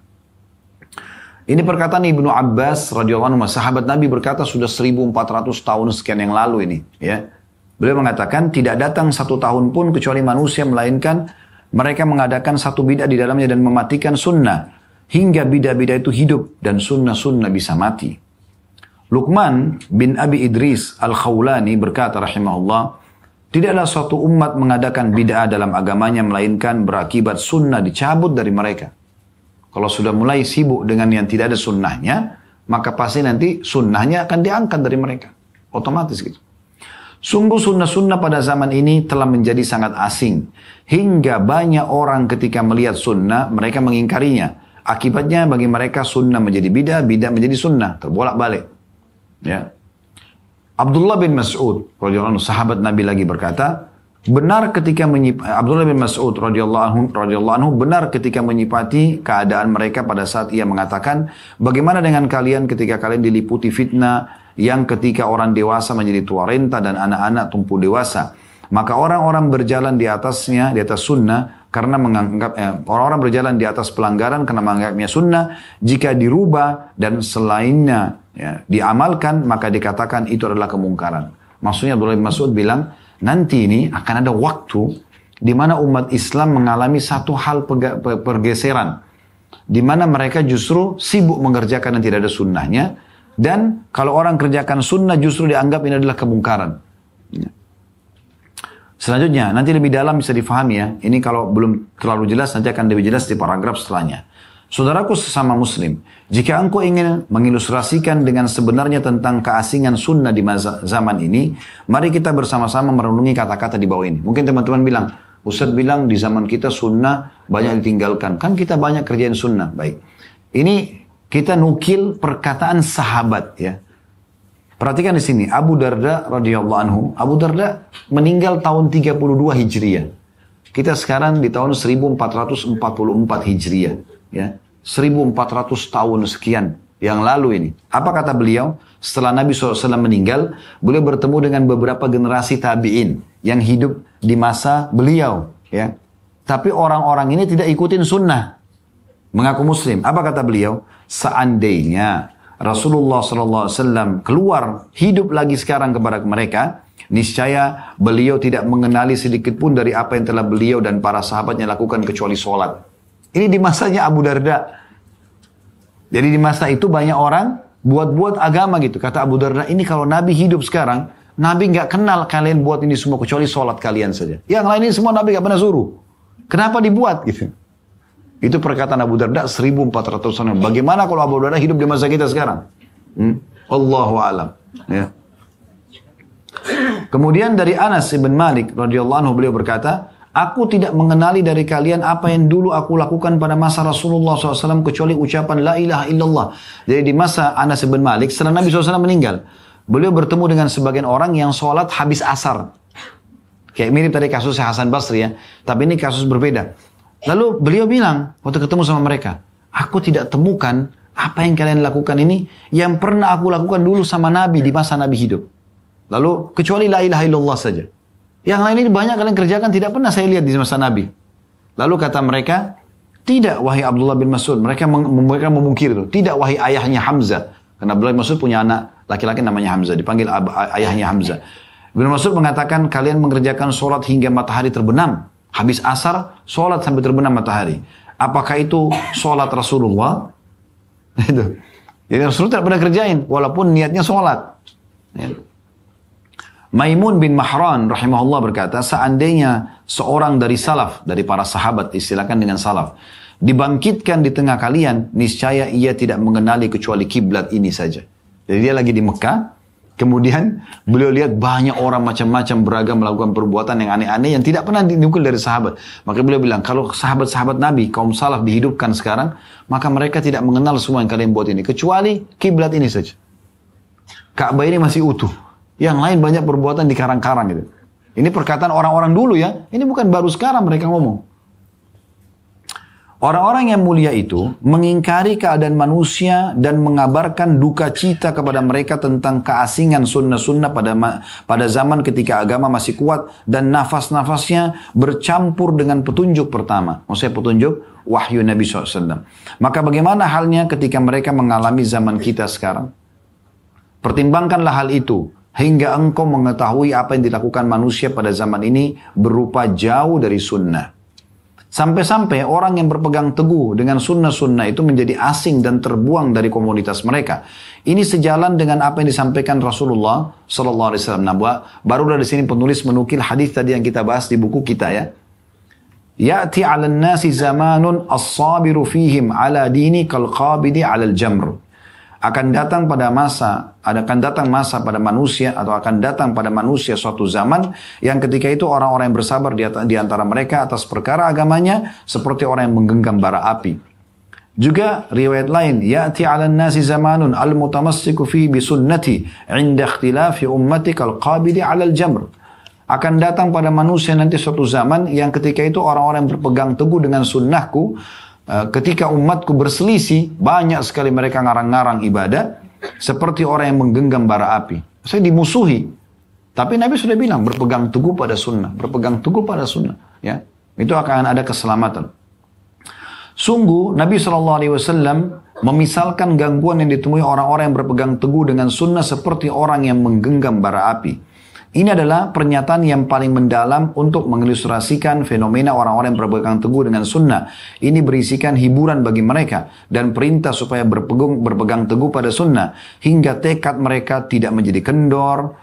Ini perkataan Ibnu Abbas radhiyallahu anhu, sahabat Nabi berkata sudah 1400 tahun sekian yang lalu ini, ya. Beliau mengatakan tidak datang 1 tahun pun kecuali manusia melainkan mereka mengadakan satu bidah di dalamnya dan mematikan sunnah hingga bidah-bidah itu hidup dan sunnah-sunnah bisa mati. Luqman bin Abi Idris Al-Khawlani berkata rahimahullah, tidaklah suatu umat mengadakan bid'ah dalam agamanya melainkan berakibat sunnah dicabut dari mereka. Kalau sudah mulai sibuk dengan yang tidak ada sunnahnya, maka pasti nanti sunnahnya akan diangkat dari mereka. Otomatis gitu. Sungguh sunnah-sunnah pada zaman ini telah menjadi sangat asing. Hingga banyak orang ketika melihat sunnah, mereka mengingkarinya. Akibatnya bagi mereka sunnah menjadi bid'ah, bid'ah menjadi sunnah. Terbolak-balik. Ya. Abdullah bin Mas'ud radhiyallahu anhu, sahabat Nabi lagi berkata, Abdullah bin Mas'ud radhiyallahu anhu benar ketika menyipati keadaan mereka pada saat ia mengatakan, bagaimana dengan kalian ketika kalian diliputi fitnah yang ketika orang dewasa menjadi tua renta dan anak-anak tumbuh dewasa, maka orang-orang berjalan di atasnya, di atas sunnah karena menganggap orang-orang berjalan di atas pelanggaran karena menganggapnya sunnah, jika dirubah dan selainnya ya, diamalkan maka dikatakan itu adalah kemungkaran. Maksudnya Abdullah bin Mas'ud bilang nanti ini akan ada waktu di mana umat Islam mengalami satu hal pergeseran, di mana mereka justru sibuk mengerjakan yang tidak ada sunnahnya, dan kalau orang kerjakan sunnah justru dianggap ini adalah kemungkaran. Ya. Selanjutnya, nanti lebih dalam bisa difahami ya. Ini kalau belum terlalu jelas, nanti akan lebih jelas di paragraf setelahnya. Saudaraku sesama muslim, jika engkau ingin mengilustrasikan dengan sebenarnya tentang keasingan sunnah di masa zaman ini, mari kita bersama-sama merenungi kata-kata di bawah ini. Mungkin teman-teman bilang, Ustaz bilang di zaman kita sunnah banyak ditinggalkan. Kan kita banyak kerjain sunnah. Baik. Ini kita nukil perkataan sahabat ya. Perhatikan di sini, Abu Darda radhiyallahu anhu. Abu Darda meninggal tahun 32 Hijriah. Kita sekarang di tahun 1444 Hijriah, ya. 1400 tahun sekian yang lalu ini. Apa kata beliau? Setelah Nabi SAW meninggal, beliau bertemu dengan beberapa generasi tabi'in yang hidup di masa beliau. Ya. Tapi orang-orang ini tidak ikutin sunnah. Mengaku muslim. Apa kata beliau? Seandainya Rasulullah SAW keluar hidup lagi sekarang kepada mereka, niscaya beliau tidak mengenali sedikit pun dari apa yang telah beliau dan para sahabatnya lakukan kecuali sholat. Ini di masanya Abu Darda. Jadi di masa itu banyak orang buat-buat agama gitu. Kata Abu Darda, ini kalau Nabi hidup sekarang, Nabi nggak kenal kalian buat ini semua kecuali sholat kalian saja. Yang lain ini semua Nabi nggak pernah suruh. Kenapa dibuat gitu? Itu perkataan Abu Darda 1400 tahun. Bagaimana kalau Abu Darda hidup di masa kita sekarang? Allahu a'lam. Ya. Kemudian dari Anas bin Malik radhiyallahu anhu beliau berkata, aku tidak mengenali dari kalian apa yang dulu aku lakukan pada masa Rasulullah SAW kecuali ucapan la ilaha illallah. Jadi di masa Anas bin Malik setelah Nabi SAW meninggal, beliau bertemu dengan sebagian orang yang sholat habis asar. Kayak mirip tadi kasusnya Hasan Basri ya, tapi ini kasus berbeda. Lalu beliau bilang waktu ketemu sama mereka, aku tidak temukan apa yang kalian lakukan ini yang pernah aku lakukan dulu sama Nabi di masa Nabi hidup. Lalu kecuali la ilaha illallah saja. Yang lain ini banyak kalian kerjakan tidak pernah saya lihat di masa Nabi. Lalu kata mereka, tidak wahai Abdullah bin Mas'ud. Mereka memungkir itu. Tidak wahai ayahnya Hamzah. Karena Abdullah bin Mas'ud punya anak laki-laki namanya Hamzah. Dipanggil ayahnya Hamzah. Bin Mas'ud mengatakan kalian mengerjakan sholat hingga matahari terbenam. Habis asar, sholat sampai terbenam matahari. Apakah itu sholat Rasulullah? Itu. Jadi Rasulullah tidak pernah kerjain. Walaupun niatnya sholat. Ya. Maimun bin Mahran rahimahullah berkata, seandainya seorang dari salaf, dari para sahabat, istilahkan dengan salaf, dibangkitkan di tengah kalian, niscaya ia tidak mengenali kecuali kiblat ini saja. Jadi dia lagi di Mekah, kemudian beliau lihat banyak orang macam-macam beragam melakukan perbuatan yang aneh-aneh yang tidak pernah dinukil dari sahabat. Maka beliau bilang, kalau sahabat-sahabat Nabi, kaum salaf dihidupkan sekarang, maka mereka tidak mengenal semua yang kalian buat ini, kecuali kiblat ini saja. Ka'bah ini masih utuh. Yang lain banyak perbuatan di karang-karang gitu. Ini perkataan orang-orang dulu ya. Ini bukan baru sekarang mereka ngomong. Orang-orang yang mulia itu mengingkari keadaan manusia dan mengabarkan duka cita kepada mereka tentang keasingan sunnah-sunnah pada zaman ketika agama masih kuat dan nafas-nafasnya bercampur dengan petunjuk pertama. Maksudnya petunjuk wahyu Nabi SAW. Maka bagaimana halnya ketika mereka mengalami zaman kita sekarang? Pertimbangkanlah hal itu. Hingga engkau mengetahui apa yang dilakukan manusia pada zaman ini berupa jauh dari sunnah. Sampai-sampai orang yang berpegang teguh dengan sunnah-sunnah itu menjadi asing dan terbuang dari komunitas mereka. Ini sejalan dengan apa yang disampaikan Rasulullah SAW. Nah, baru dari sini penulis menukil hadis tadi yang kita bahas di buku kita ya. Ya'ti 'alan nasi zamanun as-sabiru fihim 'ala dini kal qabidi 'alal jamr. Akan datang masa pada manusia atau akan datang pada manusia suatu zaman yang ketika itu orang-orang yang bersabar di antara mereka atas perkara agamanya seperti orang yang menggenggam bara api. Juga riwayat lain, ya'ti 'alan nasi zamanun al-mutamassiku fi bi sunnati 'inda ikhtilafi ummati kal qabidi 'alal jamr. Akan datang pada manusia nanti suatu zaman yang ketika itu orang-orang yang berpegang teguh dengan sunnahku. Ketika umatku berselisih, banyak sekali mereka ngarang-ngarang ibadah, seperti orang yang menggenggam bara api. Saya dimusuhi. Tapi Nabi sudah bilang, berpegang teguh pada sunnah. Berpegang teguh pada sunnah. Ya, itu akan ada keselamatan. Sungguh, Nabi SAW memisalkan gangguan yang ditemui orang-orang yang berpegang teguh dengan sunnah seperti orang yang menggenggam bara api. Ini adalah pernyataan yang paling mendalam untuk mengilustrasikan fenomena orang-orang yang berpegang teguh dengan sunnah. Ini berisikan hiburan bagi mereka dan perintah supaya berpegang teguh pada sunnah hingga tekad mereka tidak menjadi kendor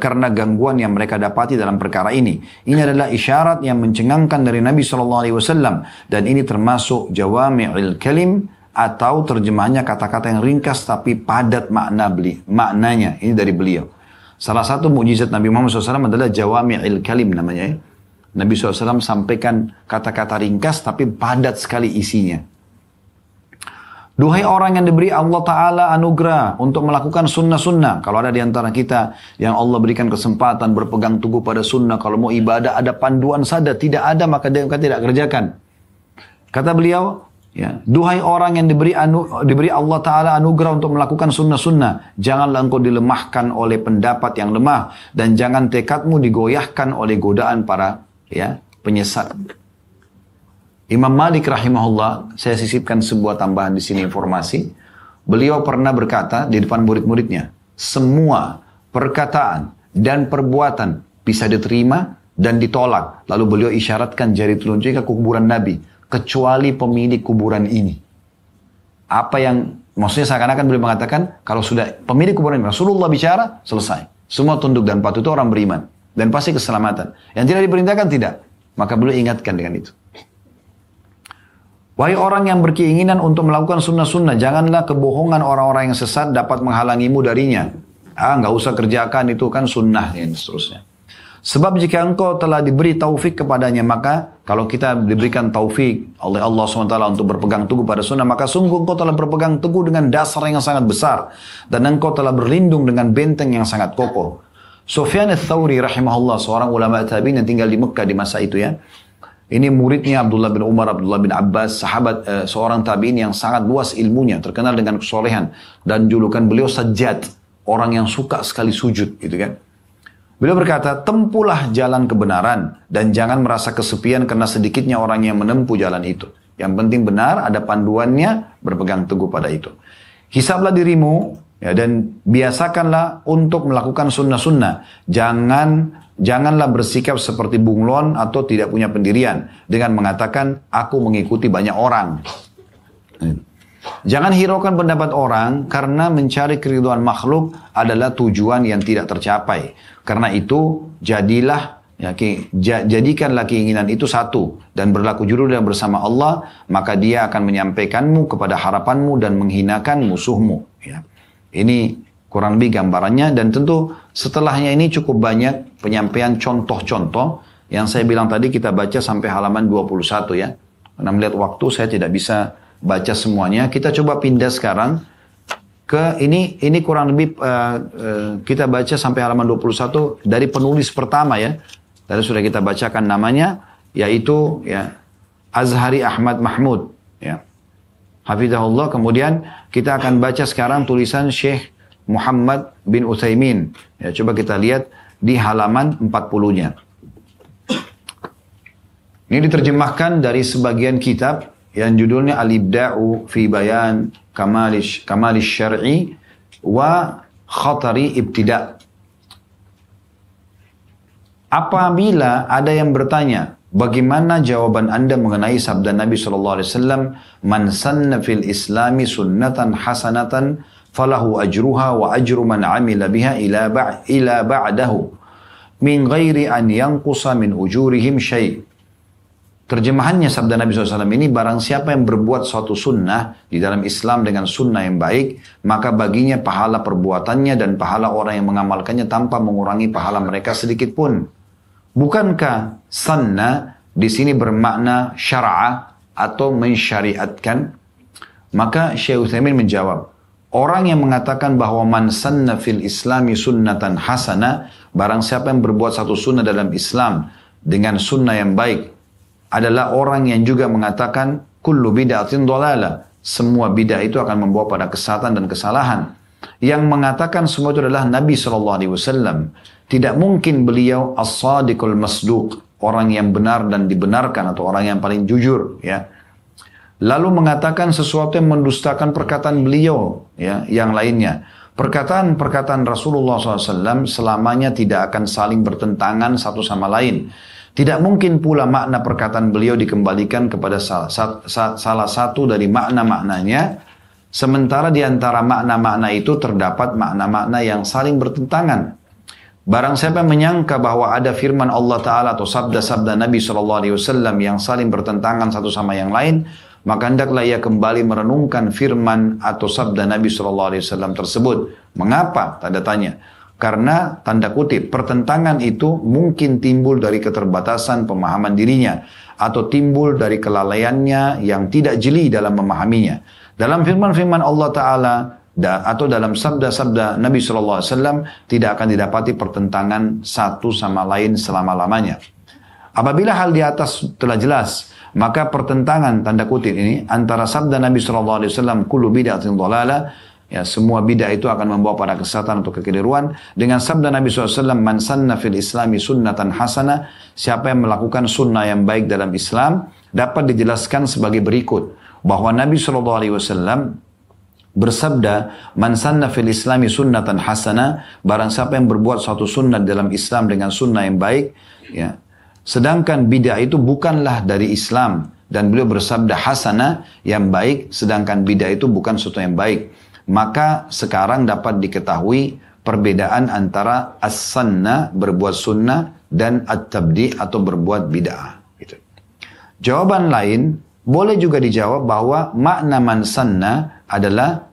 karena gangguan yang mereka dapati dalam perkara ini. Ini adalah isyarat yang mencengangkan dari Nabi SAW dan ini termasuk jawami'il kalim atau terjemahnya kata-kata yang ringkas tapi padat maknanya. Ini dari beliau. Salah satu mukjizat Nabi Muhammad SAW adalah jawami'il kalim namanya ya. Nabi SAW sampaikan kata-kata ringkas tapi padat sekali isinya. Duhai orang yang diberi Allah Ta'ala anugerah untuk melakukan sunnah-sunnah. Kalau ada di antara kita yang Allah berikan kesempatan berpegang teguh pada sunnah. Kalau mau ibadah ada panduan sadar. Tidak ada maka dia tidak kerjakan. Kata beliau, Ya, duhai orang yang diberi Allah Ta'ala anugerah untuk melakukan sunnah-sunnah, janganlah engkau dilemahkan oleh pendapat yang lemah, dan jangan tekadmu digoyahkan oleh godaan para penyesat. Imam Malik rahimahullah, saya sisipkan sebuah tambahan di sini informasi. Beliau pernah berkata di depan murid-muridnya, semua perkataan dan perbuatan bisa diterima dan ditolak. Lalu beliau isyaratkan jari telunjuknya ke kuburan Nabi, kecuali pemilik kuburan ini. Apa yang maksudnya seakan-akan beliau mengatakan, kalau sudah pemilik kuburan ini, Rasulullah bicara, selesai. Semua tunduk dan patuh, itu orang beriman. Dan pasti keselamatan. Yang tidak diperintahkan, tidak. Maka beliau ingatkan dengan itu. Wahai orang yang berkeinginan untuk melakukan sunnah-sunnah, janganlah kebohongan orang-orang yang sesat dapat menghalangimu darinya. Nggak usah kerjakan, itu kan sunnah, dan seterusnya. Sebab jika engkau telah diberi taufik kepadanya, maka kalau kita diberikan taufik oleh Allah SWT untuk berpegang teguh pada sunnah, maka sungguh engkau telah berpegang teguh dengan dasar yang sangat besar. Dan engkau telah berlindung dengan benteng yang sangat kokoh. Sufyan ats-Tsauri rahimahullah, seorang ulama tabi'in yang tinggal di Mekah di masa itu ya. Ini muridnya Abdullah bin Umar, Abdullah bin Abbas, sahabat seorang tabi'in yang sangat luas ilmunya, terkenal dengan kesolehan. Dan julukan beliau Sajjad, orang yang suka sekali sujud gitu kan. Beliau berkata, tempuhlah jalan kebenaran dan jangan merasa kesepian karena sedikitnya orang yang menempuh jalan itu. Yang penting benar, ada panduannya, berpegang teguh pada itu. Hisablah dirimu ya, dan biasakanlah untuk melakukan sunnah-sunnah. Janganlah bersikap seperti bunglon atau tidak punya pendirian dengan mengatakan, aku mengikuti banyak orang. Jangan hiraukan pendapat orang karena mencari keridhaan makhluk adalah tujuan yang tidak tercapai. Karena itu jadikanlah keinginan itu satu dan berlaku jujur dan bersama Allah, maka dia akan menyampaikanmu kepada harapanmu dan menghinakan musuhmu. Ya. Ini kurang lebih gambarannya, dan tentu setelahnya ini cukup banyak penyampaian contoh-contoh yang saya bilang tadi. Kita baca sampai halaman 21 ya. Karena melihat waktu saya tidak bisa baca semuanya. Kita coba pindah sekarang ke ini kurang lebih kita baca sampai halaman 21 dari penulis pertama ya. Tadi sudah kita bacakan namanya, yaitu ya Azhari Ahmad Mahmud ya. Hafizahullah. Kemudian kita akan baca sekarang tulisan Syekh Muhammad bin Utsaimin. Ya, coba kita lihat di halaman 40-nya. Ini diterjemahkan dari sebagian kitab yang judulnya Al-Ibda'u fi Bayan Kamalish Syar'i wa Khatari Ibtida'. Apabila ada yang bertanya, bagaimana jawaban Anda mengenai sabda Nabi SAW, man sanna fil islami sunnatan hasanatan falahu ajruha wa ajru man amila biha ila ba'dahu min ghairi an yanqusa min ujurihim syai'. Terjemahannya sabda Nabi SAW ini, barang siapa yang berbuat suatu sunnah di dalam Islam dengan sunnah yang baik, maka baginya pahala perbuatannya dan pahala orang yang mengamalkannya tanpa mengurangi pahala mereka sedikit pun. Bukankah sanna di sini bermakna syara'a atau mensyariatkan? Maka Syekh Utsaimin menjawab, orang yang mengatakan bahwa man sanna fil islami sunnatan hasana, barang siapa yang berbuat satu sunnah dalam Islam dengan sunnah yang baik, adalah orang yang juga mengatakan kullu bid'atin dhalalah, semua bid'ah itu akan membawa pada kesesatan dan kesalahan. Yang mengatakan semua itu adalah Nabi SAW. Tidak mungkin beliau as-sadiqul masduq, orang yang benar dan dibenarkan atau orang yang paling jujur ya. Lalu mengatakan sesuatu yang mendustakan perkataan beliau ya, yang lainnya. Perkataan-perkataan Rasulullah SAW selamanya tidak akan saling bertentangan satu sama lain. Tidak mungkin pula makna perkataan beliau dikembalikan kepada salah satu dari makna-maknanya, sementara di antara makna-makna itu terdapat makna-makna yang saling bertentangan. Barang siapa menyangka bahwa ada firman Allah Ta'ala atau sabda-sabda Nabi SAW yang saling bertentangan satu sama yang lain, maka hendaklah ia kembali merenungkan firman atau sabda Nabi SAW tersebut. Mengapa? Tanda tanya. Karena tanda kutip pertentangan itu mungkin timbul dari keterbatasan pemahaman dirinya atau timbul dari kelalaiannya yang tidak jeli dalam memahaminya. Dalam firman-firman Allah Ta'ala atau dalam sabda-sabda Nabi SAW tidak akan didapati pertentangan satu sama lain selama-lamanya. Apabila hal di atas telah jelas, maka pertentangan tanda kutip ini antara sabda Nabi SAW, kullu bid'atin dhalalah, ya semua bid'ah itu akan membawa pada kesesatan atau kekeliruan, dengan sabda Nabi SAW, man sanna fil islami sunnatan hasanah, siapa yang melakukan sunnah yang baik dalam Islam, dapat dijelaskan sebagai berikut, bahwa Nabi SAW bersabda, man sanna fil islami sunnatan hasanah, barang siapa yang berbuat suatu sunnah dalam Islam dengan sunnah yang baik, ya, sedangkan bid'ah itu bukanlah dari Islam, dan beliau bersabda hasanah yang baik, sedangkan bid'ah itu bukan sesuatu yang baik, maka sekarang dapat diketahui perbedaan antara as-sanna, berbuat sunnah, dan at-tabdi' atau berbuat bid'ah. Gitu. Jawaban lain boleh juga dijawab bahwa makna man sanna adalah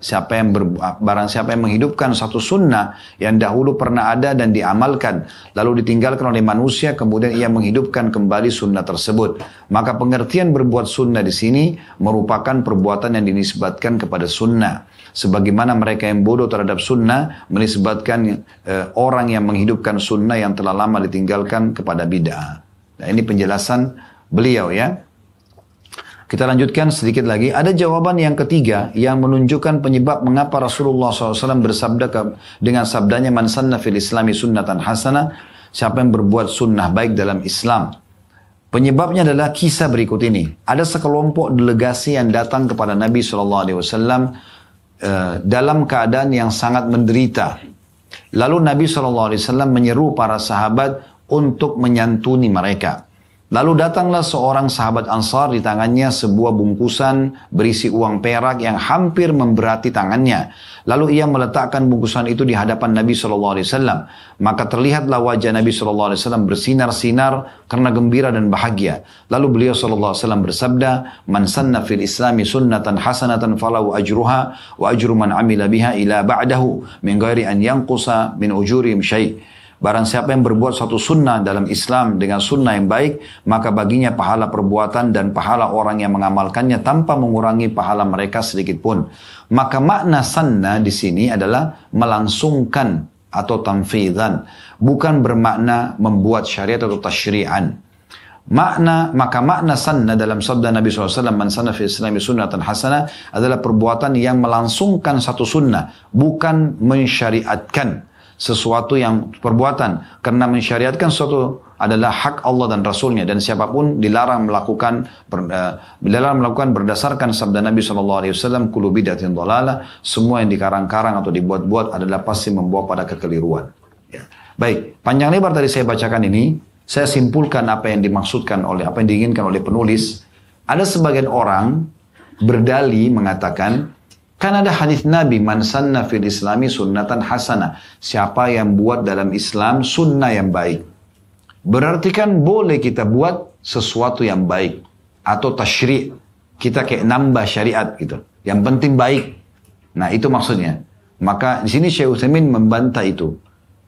barang siapa yang menghidupkan satu sunnah yang dahulu pernah ada dan diamalkan, lalu ditinggalkan oleh manusia, kemudian ia menghidupkan kembali sunnah tersebut. Maka pengertian berbuat sunnah di sini merupakan perbuatan yang dinisbatkan kepada sunnah. Sebagaimana mereka yang bodoh terhadap sunnah menisbatkan orang yang menghidupkan sunnah yang telah lama ditinggalkan kepada bid'ah. Nah, ini penjelasan beliau ya. Kita lanjutkan sedikit lagi. Ada jawaban yang ketiga yang menunjukkan penyebab mengapa Rasulullah SAW bersabda dengan sabdanya man sanna fil islami sunnatan hasanah, siapa yang berbuat sunnah baik dalam Islam. Penyebabnya adalah kisah berikut ini. Ada sekelompok delegasi yang datang kepada Nabi SAW dalam keadaan yang sangat menderita. Lalu Nabi SAW menyeru para sahabat untuk menyantuni mereka. Lalu datanglah seorang sahabat Ansar, di tangannya sebuah bungkusan berisi uang perak yang hampir memberati tangannya. Lalu ia meletakkan bungkusan itu di hadapan Nabi SAW. Maka terlihatlah wajah Nabi SAW bersinar-sinar karena gembira dan bahagia. Lalu beliau SAW bersabda, man sanna fil islami sunnatan hasanatan falahu ajruha wa ajru man amila biha ila ba'dahu min ghairi an yanqusa min ujurihim syai'. Barang siapa yang berbuat suatu sunnah dalam Islam dengan sunnah yang baik, maka baginya pahala perbuatan dan pahala orang yang mengamalkannya tanpa mengurangi pahala mereka sedikit pun. Maka makna sanna di sini adalah melangsungkan atau tanfidhan, bukan bermakna membuat syariat atau tasyri'an. Maka makna sanna dalam sabda Nabi SAW, man sanna fi islami sunnatan hasanah, adalah perbuatan yang melangsungkan satu sunnah, bukan mensyariatkan sesuatu yang perbuatan, karena mensyariatkan sesuatu adalah hak Allah dan Rasulnya, dan siapapun dilarang melakukan berdasarkan sabda Nabi SAW, kullu bid'atin dhalalah, semua yang dikarang-karang atau dibuat-buat adalah pasti membawa pada kekeliruan. Ya. Baik, panjang lebar tadi saya bacakan ini, saya simpulkan apa yang dimaksudkan oleh, apa yang diinginkan oleh penulis. Ada sebagian orang berdalih mengatakan, kan ada hadis Nabi, man sanna fil islami sunnatan hasanah, siapa yang buat dalam Islam sunnah yang baik. Berarti kan boleh kita buat sesuatu yang baik atau tasyri', kita kayak nambah syariat gitu. Yang penting baik. Nah, itu maksudnya. Maka di sini Syekh Utsaimin membantah itu.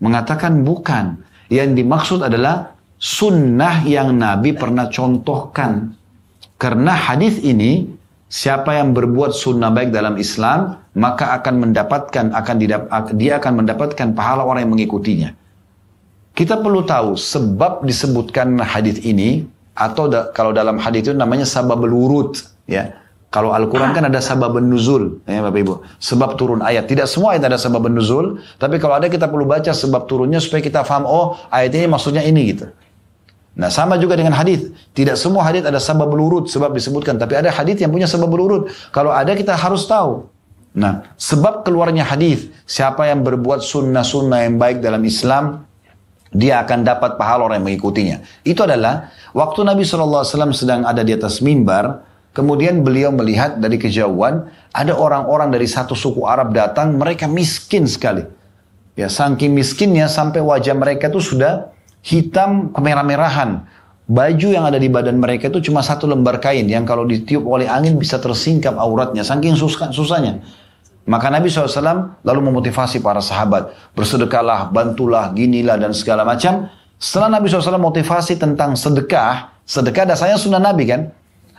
Mengatakan bukan. Yang dimaksud adalah sunnah yang Nabi pernah contohkan. Karena hadis ini, siapa yang berbuat sunnah baik dalam Islam, maka dia akan mendapatkan pahala orang yang mengikutinya. Kita perlu tahu sebab disebutkan hadis ini, atau kalau dalam hadis itu namanya sababul wurud, ya. Kalau Al-Quran kan ada sababun nuzul, ya Bapak Ibu. Sebab turun ayat. Tidak semua ayat ada sababun nuzul, tapi kalau ada kita perlu baca sebab turunnya supaya kita paham, oh ayat ini maksudnya ini gitu. Nah, sama juga dengan hadis. Tidak semua hadis ada sababul wurud, sebab disebutkan. Tapi ada hadis yang punya sababul wurud. Kalau ada kita harus tahu. Nah, sebab keluarnya hadis, siapa yang berbuat sunnah-sunnah yang baik dalam Islam, dia akan dapat pahala orang yang mengikutinya. Itu adalah waktu Nabi SAW sedang ada di atas mimbar, kemudian beliau melihat dari kejauhan, ada orang-orang dari satu suku Arab datang, mereka miskin sekali. Ya, saking miskinnya sampai wajah mereka itu sudah hitam kemerah-merahan. Baju yang ada di badan mereka itu cuma satu lembar kain yang kalau ditiup oleh angin bisa tersingkap auratnya. Saking susahnya. Maka Nabi SAW lalu memotivasi para sahabat. Bersedekahlah, bantulah, ginilah dan segala macam. Setelah Nabi SAW motivasi tentang sedekah. Sedekah dasarnya sunnah Nabi kan.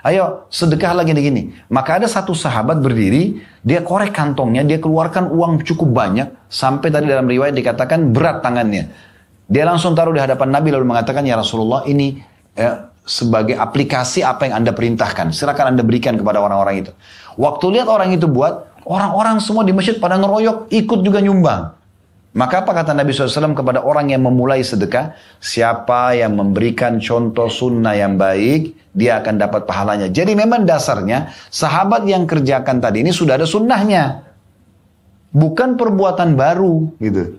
Ayo sedekah lagi begini. Maka ada satu sahabat berdiri. Dia korek kantongnya. Dia keluarkan uang cukup banyak. Sampai tadi dalam riwayat dikatakan berat tangannya. Dia langsung taruh di hadapan Nabi lalu mengatakan, ya Rasulullah, ini sebagai aplikasi apa yang Anda perintahkan. Silakan Anda berikan kepada orang-orang itu. Waktu lihat orang itu buat, orang-orang semua di masjid pada ngeroyok, ikut juga nyumbang. Maka apa kata Nabi SAW kepada orang yang memulai sedekah? Siapa yang memberikan contoh sunnah yang baik, dia akan dapat pahalanya. Jadi memang dasarnya, sahabat yang kerjakan tadi ini sudah ada sunnahnya. Bukan perbuatan baru gitu.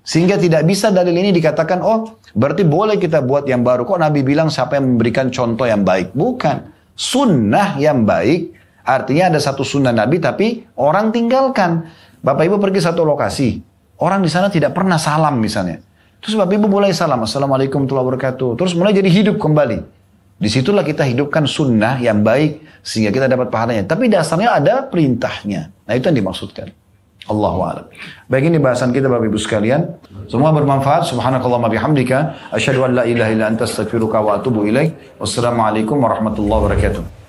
Sehingga tidak bisa dalil ini dikatakan, oh berarti boleh kita buat yang baru. Kok Nabi bilang siapa yang memberikan contoh yang baik? Bukan. Sunnah yang baik, artinya ada satu sunnah Nabi tapi orang tinggalkan. Bapak Ibu pergi satu lokasi. Orang di sana tidak pernah salam misalnya. Terus Bapak Ibu mulai salam, Assalamualaikum warahmatullahi wabarakatuh. Terus mulai jadi hidup kembali. Disitulah kita hidupkan sunnah yang baik sehingga kita dapat pahalanya. Tapi dasarnya ada perintahnya. Nah itu yang dimaksudkan. Allahu a'lam. Baik, ini bahasan kita Bapak Ibu sekalian. Semua bermanfaat. Subhanakallahumma bihamdika. Asyhadu an la ilaha illa anta astaghfiruka wa atubu ilaik. Wassalamualaikum warahmatullahi wabarakatuh.